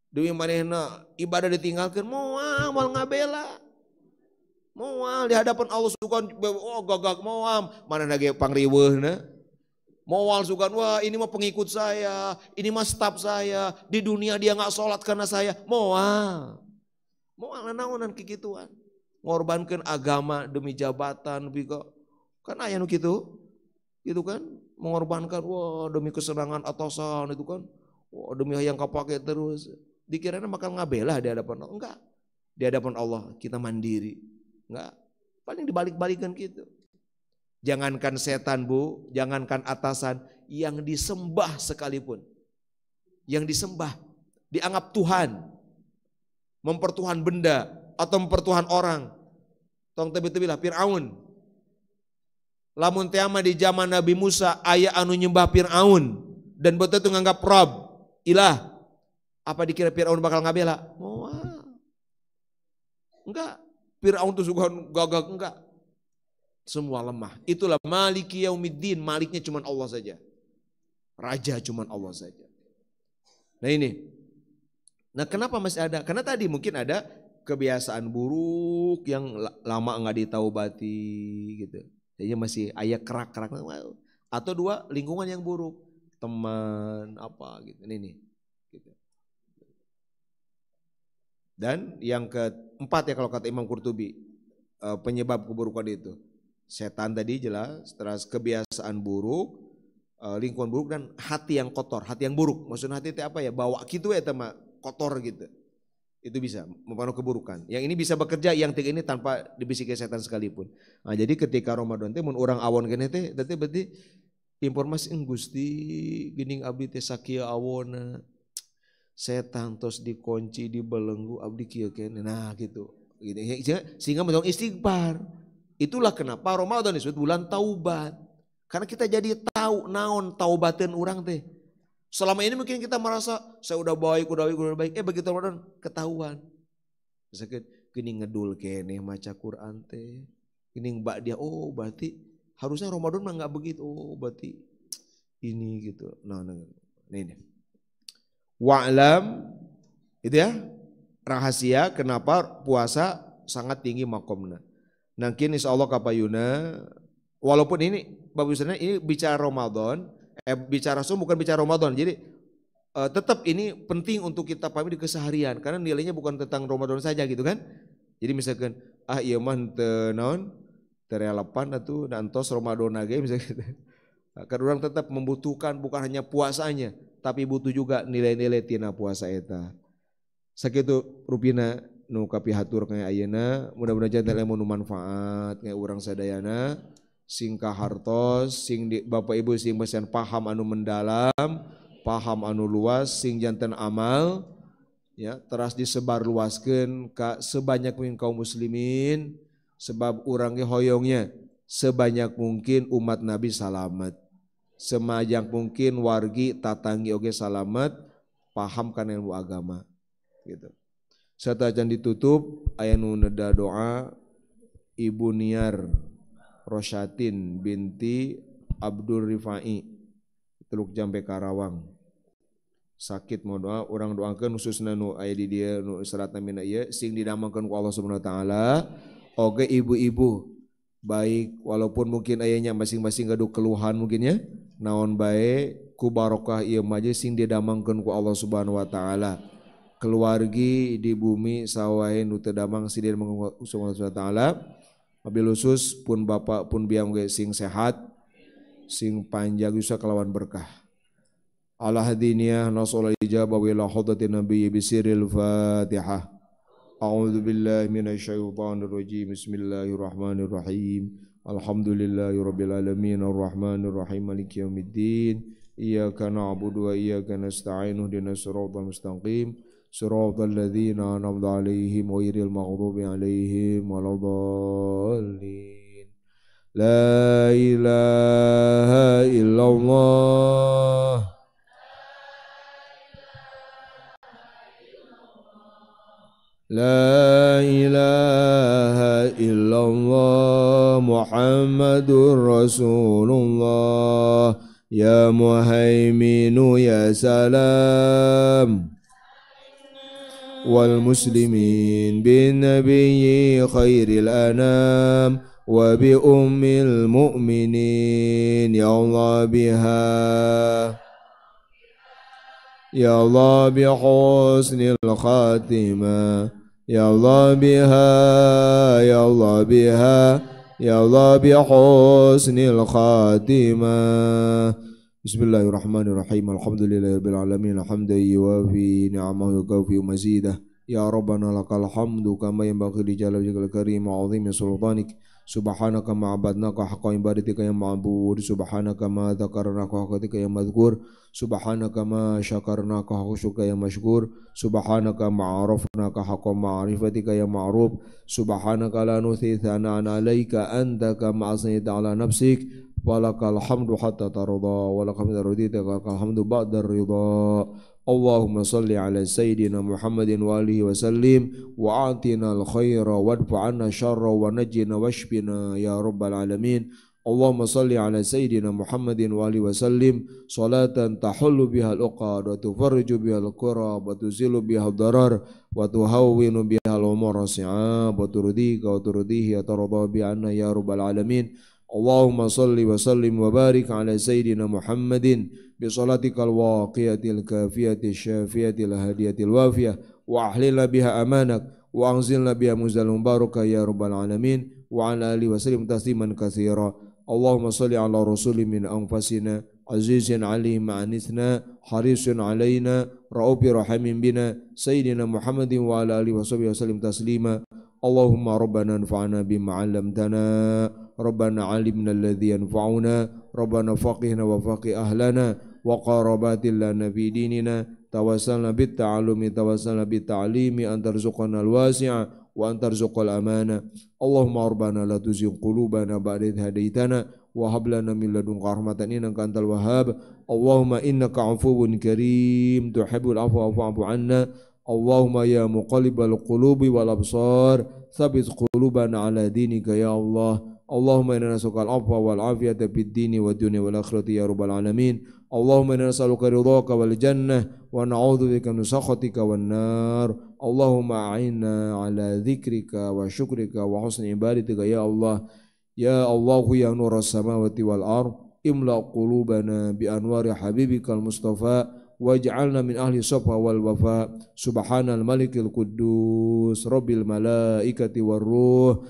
Demi manehna ibadah ditinggalkeun moal ngabela. Moal di hadapan Allah sukan gagak moal, mana lagi pangriweuhna. Moal sukan wah ini mah pengikut saya, ini mah staf saya, di dunia dia nggak sholat karena saya, moal naonan kikituan, ngorbankan agama demi jabatan, kan aya nu kitu, gitu kan, mengorbankan wah demi kesenangan atasan itu kan, wah demi yang kapake terus, dikiranya bakal ngabela di hadapan Allah, enggak, di hadapan Allah kita mandiri, enggak, paling dibalik-balikan gitu. Jangankan setan Bu, jangankan atasan, yang disembah sekalipun. Yang disembah, dianggap Tuhan. Mempertuhan benda atau mempertuhan orang. Tong tebi-tebi lah Fir'aun. Lamun teh mah di zaman Nabi Musa aya anu nyembah Firaun dan betul itu nganggap Rob, ilah. Apa dikira Firaun bakal ngabela? Moal. Enggak. Firaun tuh suka gagak, enggak. Semua lemah. Itulah Maliki Yaumiddin, maliknya cuma Allah saja. Raja cuma Allah saja. Nah ini. Nah kenapa masih ada? Karena tadi mungkin ada kebiasaan buruk yang lama enggak ditaubati gitu. Jadi masih ayah kerak-kerak. Atau dua, lingkungan yang buruk. Teman apa gitu. Ini nih. Gitu. Dan yang keempat ya kalau kata Imam Qurtubi. Penyebab keburukan itu. Setan tadi jelas, terus kebiasaan buruk, lingkungan buruk dan hati yang kotor, hati yang buruk. Maksudnya hati itu apa ya? Bawa gitu ya teman, kotor gitu. Itu bisa mempengaruhi keburukan. Yang ini bisa bekerja, yang tiga ini tanpa dibisiki setan sekalipun. Nah, jadi ketika Ramadan teh mun urang awon kene teh berarti informasi Gusti geuning abdi teh sakieu awonna. Setan tos dikunci dibelenggu abdi kieu kene. Nah gitu. Sehingga menjadi istighfar. Itulah kenapa Ramadan disebut bulan taubat. Karena kita jadi tahu naon taubateun urang teh. Selama ini mungkin kita merasa saya udah baik. Begitu Ramadan ketahuan. Misalkan gini ngedul keneh maca Quran teh. Gini mbak dia, oh berarti harusnya Ramadan mah enggak begitu. Oh berarti ini gitu. Nah ini. Wa'lam itu ya. Rahasia kenapa puasa sangat tinggi makomna. Nangkin insya Allah kapayuna, walaupun ini Bapak Ibu ini bicara Ramadan, bicara bukan bicara Ramadan, jadi tetap ini penting untuk kita pahami di keseharian, karena nilainya bukan tentang Ramadan saja gitu kan. Jadi misalkan, iya mah naon, terelepan atau nantos Ramadan lagi misalnya gitu. Karena orang tetap membutuhkan bukan hanya puasanya, tapi butuh juga nilai-nilai tina puasa eta. Sakitu rupina nu kapihatur kayak ayeuna mudah-mudahan ilmu nu manfaat kayak urang sadayana sing kahartos sing di, Bapak Ibu sing mesian paham anu mendalam paham anu luas sing janten amal ya teras disebar luaskeun ka sebanyak mungkin kaum muslimin sebab urang ge hoyongnya sebanyak mungkin umat Nabi salamet sebanyak mungkin wargi tatanggi oge salamet paham kana ilmu agama gitu. Satajan ditutup aya nu neda doa Ibu Niar Rosyatin binti Abdul Rifai Teluk Jambe Karawang sakit mau doa urang doakeun khususna nu aya di dieu nu seratna mina ieu sing didamangkeun ku Allah Subhanahu wa taala oge ibu-ibu baik walaupun mungkin ayahnya masing-masing gaduh keluhan mungkin ya naon bae ku barokah ieu mah sing didamangkeun ku Allah Subhanahu wa taala keluargi di bumi sawahe nu teu damang sidin Subhanahu wa taala wabil khusus pun bapak pun biang ge sing sehat sing panjang bisa kelawan berkah ala hadiniyah nasul ijabah wa ila hadratin nabiy bisiril fatihah a'udzu billahi minasy syaithanir rajim bismillahirrahmanirrahim alhamdulillahirabbil alamin arrahmanir rahim maliki yaumiddin iyyaka na'budu wa iyyaka nasta'in ihdinas siratal mustaqim صراط الذين أنعمت عليهم غير المغضوب عليهم ولا الضالين لا إله إلا الله لا إله إلا الله محمد رسول الله يا مهيمن يا سلام والمسلمين بالنبي خير الأنام وبأم المؤمنين يا الله بها يا الله بحسن الخاتمة يا الله بها يا الله بها يا الله بحسن الخاتمة Bismillahirrahmanirrahim. Alhamdulillahirabbil alamin. Hamdan yuwafi ni'amahu wa yukafi mazidah. Ya Rabbana lakal hamdu kama yanbaghi li jalali wajhikal karim wa 'azimi sultanik. subhanaka ma abadnaka haqqa ibadatika ya ma'bud, subhanaka ma dzakarnaka haqqa ya madhkur, subhanaka ma syakarnaka haqqa syuka ya mashkur, subhanaka ma arafnaka haqqa ma'rifatika ya ma'ruf, subhanaka la nuthi thana'an 'alaika anta kama asnaita 'ala nafsik, walakal hamdu hatta tarda, walakal hamdu radita, walakal hamdu ba'da ridha. Allahumma salli ala sayyidina Muhammadin wa alihi wa sallim wa atina al-khaira wadfa'anna syarra wa najjina washbina ya rabbal alamin. Allahumma salli ala sayyidina Muhammadin wa alihi wa sallim salatan tahullu biha al-uqad wa tufarriju biha al-kurab wa tuzilu biha ad-darar wa tuhawwinu biha al-umur si'ab wa turdika wa turdihi wa tarda bi anna ya rabbal alamin. Allahumma salli wa sallim wa barik ala sayyidina Muhammadin bi salatikal waqiyatil kafiyatil syafiyatil hadiyatil wafiyah wa ahlilna biha amanak wa anzilna biha muzal mubarakah ya rabbal alamin wa ala alihi wa sallim tasliman katsira. Allahumma salli ala rasulin min anfasina azizin alim ma'anisna harisun alaina ra'ubi rahimin bina sayyidina Muhammadin wa ala alihi wa sahbihi wa sallim taslima. Allahumma rabbana anfa'na bima 'allamtana Rabbana alimna alladhi yanfa'una Rabbana faqihna wa faqih ahlana wa qarabatil lana fi dinina tawassalna bit ta'alumi tawassalna bit ta'limi antarzuqana al-wasi'a wa antarzuqal amana. Allahumma rabbana la tuzigh qulubana ba'da idh hadaitana wa hab lana min ladunka rahmatan innaka antal wahhab. Allahumma innaka 'afuwun karim tuhibbul 'afwa fa'fu 'anna. Allahumma ya muqallibal qulubi wal absar tsabbit qulubana ala dinika ya Allah. Allahumma inna nas'aluka al-'afwa wal 'afiyata fid dini wad dunya wal akhirati ya rabbal alamin. Allahumma inna nas'aluka ridhaka wal jannah wa na'udzubika min sakhatika wan nar. Allahumma a'inna ala dzikrika wa syukrika wa husni ibadatika ya Allah. Ya Allah ya nuras samawati wal ard imla qulubana bi anwari habibikal mustafa waj'alna min ahli safa wal wafa. Subhanal malikil quddus rabbil malaikati war ruh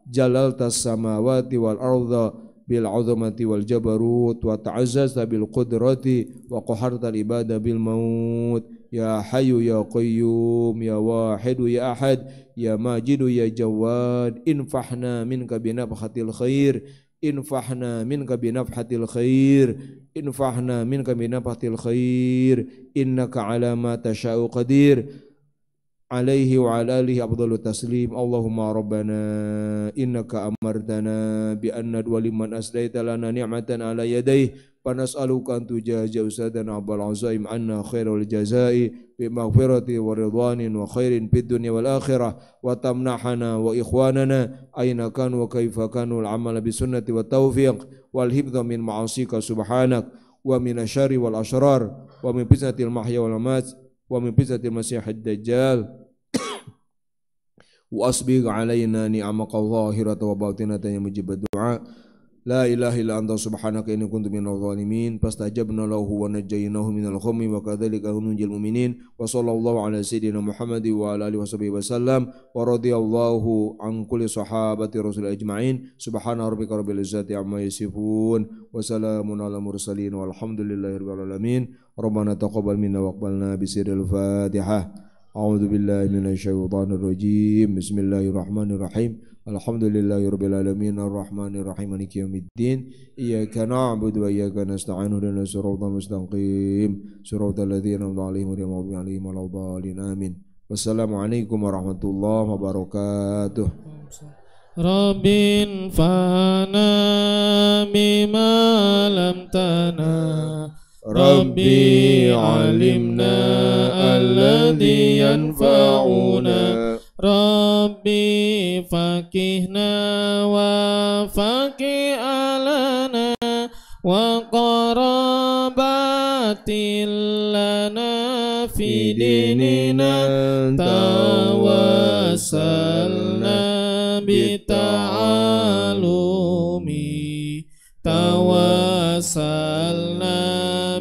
jalaltas samawati wal arda bil azamati wal jabarut wa ta'azzazta bil qudrati wa qahartal ibada bil maut. Ya hayyu ya qayyum ya wahidu ya ahad ya majidu ya jawad infahna minka binafhatil khair infahna minka binafhatil khair infahna minka binafhatil khair innaka ala ma tasha'u qadir alaihi wa ala alihi afdalu taslim. Allahumma rabbana innaka amartana bi anna liman asdaita lana ni'matan ala yadayhi fanas'aluka an tujaza usadana abal azaim anna khairul jazai bi maghfirati wa ridwanin wa khairin fid dunya wal akhirah wa tamnahana wa ikhwanana aina kanu wa kaifa kanu al amal bi sunnati wa taufiq wal hifdha min ma'asika subhanak wa min asyari wal asrar wa min fitnatil mahya wal mamat wa min fitnatil masiihid dajjal wa asbigh alaina ni'amaka zahirata wa batinatan ya mujibad du'a. La ilaha illa anta subhanaka inni kuntu minadh dhalimin fastajabna lahu wa najjaynahu minal ghammi wa kadzalika nunjil mu'minin. Wa sallallahu ala sayyidina Muhammad wa ala alihi washabihi wasallam wa radhiyallahu an kulli sahabati rasul ajma'in. Subhana rabbika rabbil izzati amma yasifun wa salamun ala mursalin walhamdulillahi rabbil alamin. Rabbana taqabbal minna waqbalna bisirril Fatihah. A'udzu billahi minasy syaithanir rajim. Bismillahirrahmanirrahim. Alhamdulillahirabbil alamin arrahmanir rahim maliki yaumiddin. Iyyaka na'budu wa iyyaka nasta'in ihdinas siratal mustaqim siratal ladzina an'amta 'alaihim ghairil maghdubi 'alaihim waladdallin amin. Wassalamualaikum warahmatullahi wabarakatuh. Rabbin fana bima lam tana Rabbi alimna alladhi yanfa'una Rabbi faqihna wa faqih alana wa qarabatil lana fi dinina tawassalna bita'alumi tawassalna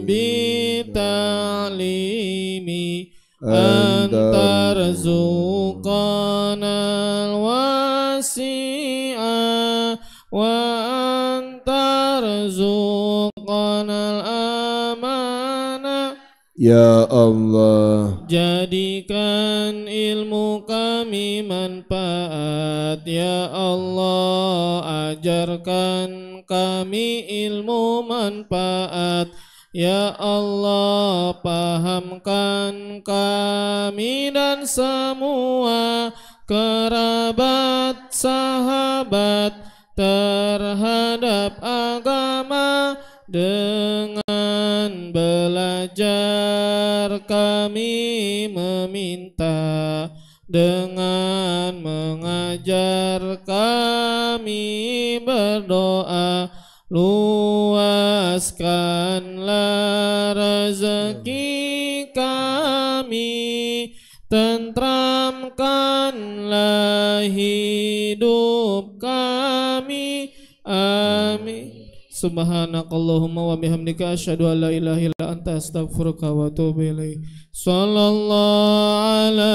bita'limi antarzuqana al-wasi'a wa antarzuqana al-amana Ya Allah, jadikan ilmu kami manfaat. Ya Allah, ajarkan kami ilmu manfaat. Ya Allah, pahamkan kami dan semua kerabat sahabat terhadap agama. Dengan belajar kami meminta, dengan mengajar kami berdoa. Luaskanlah rezeki kami, tentramkanlah hidup kami. Amin. Subhanakallahumma wa bihamdika asyhadu an la ilaha illa anta astaghfiruka wa atubu ilaik. Sallallahu ala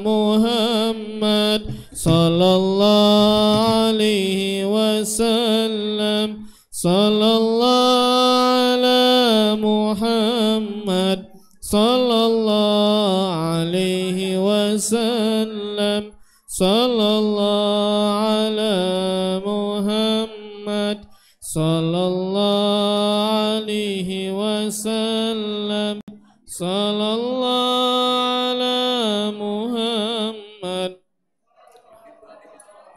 Muhammad sallallahu alaihi wasallam. Sallallahu ala Muhammad sallallahu alaihi wasallam. Sallallahu ala Muhammad sallallahu alaihi wasallam. Sallallahu ala Muhammad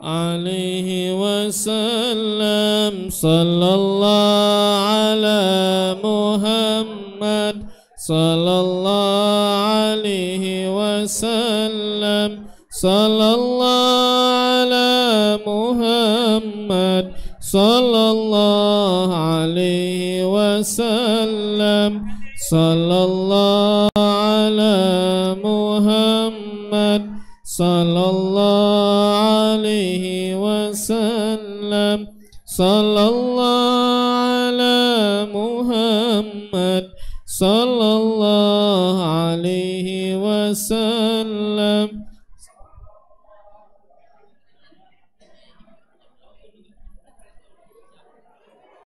alaihi wasallam. Sallallahu ala Muhammad sallallahu alaihi wasallam. Sallallahu ala Muhammad sallallahu alaihi wasallam. Sallallahu ala Muhammad sallallahu alaihi wasallam. Sallallahu ala Muhammad sallallahu alaihi wasallam.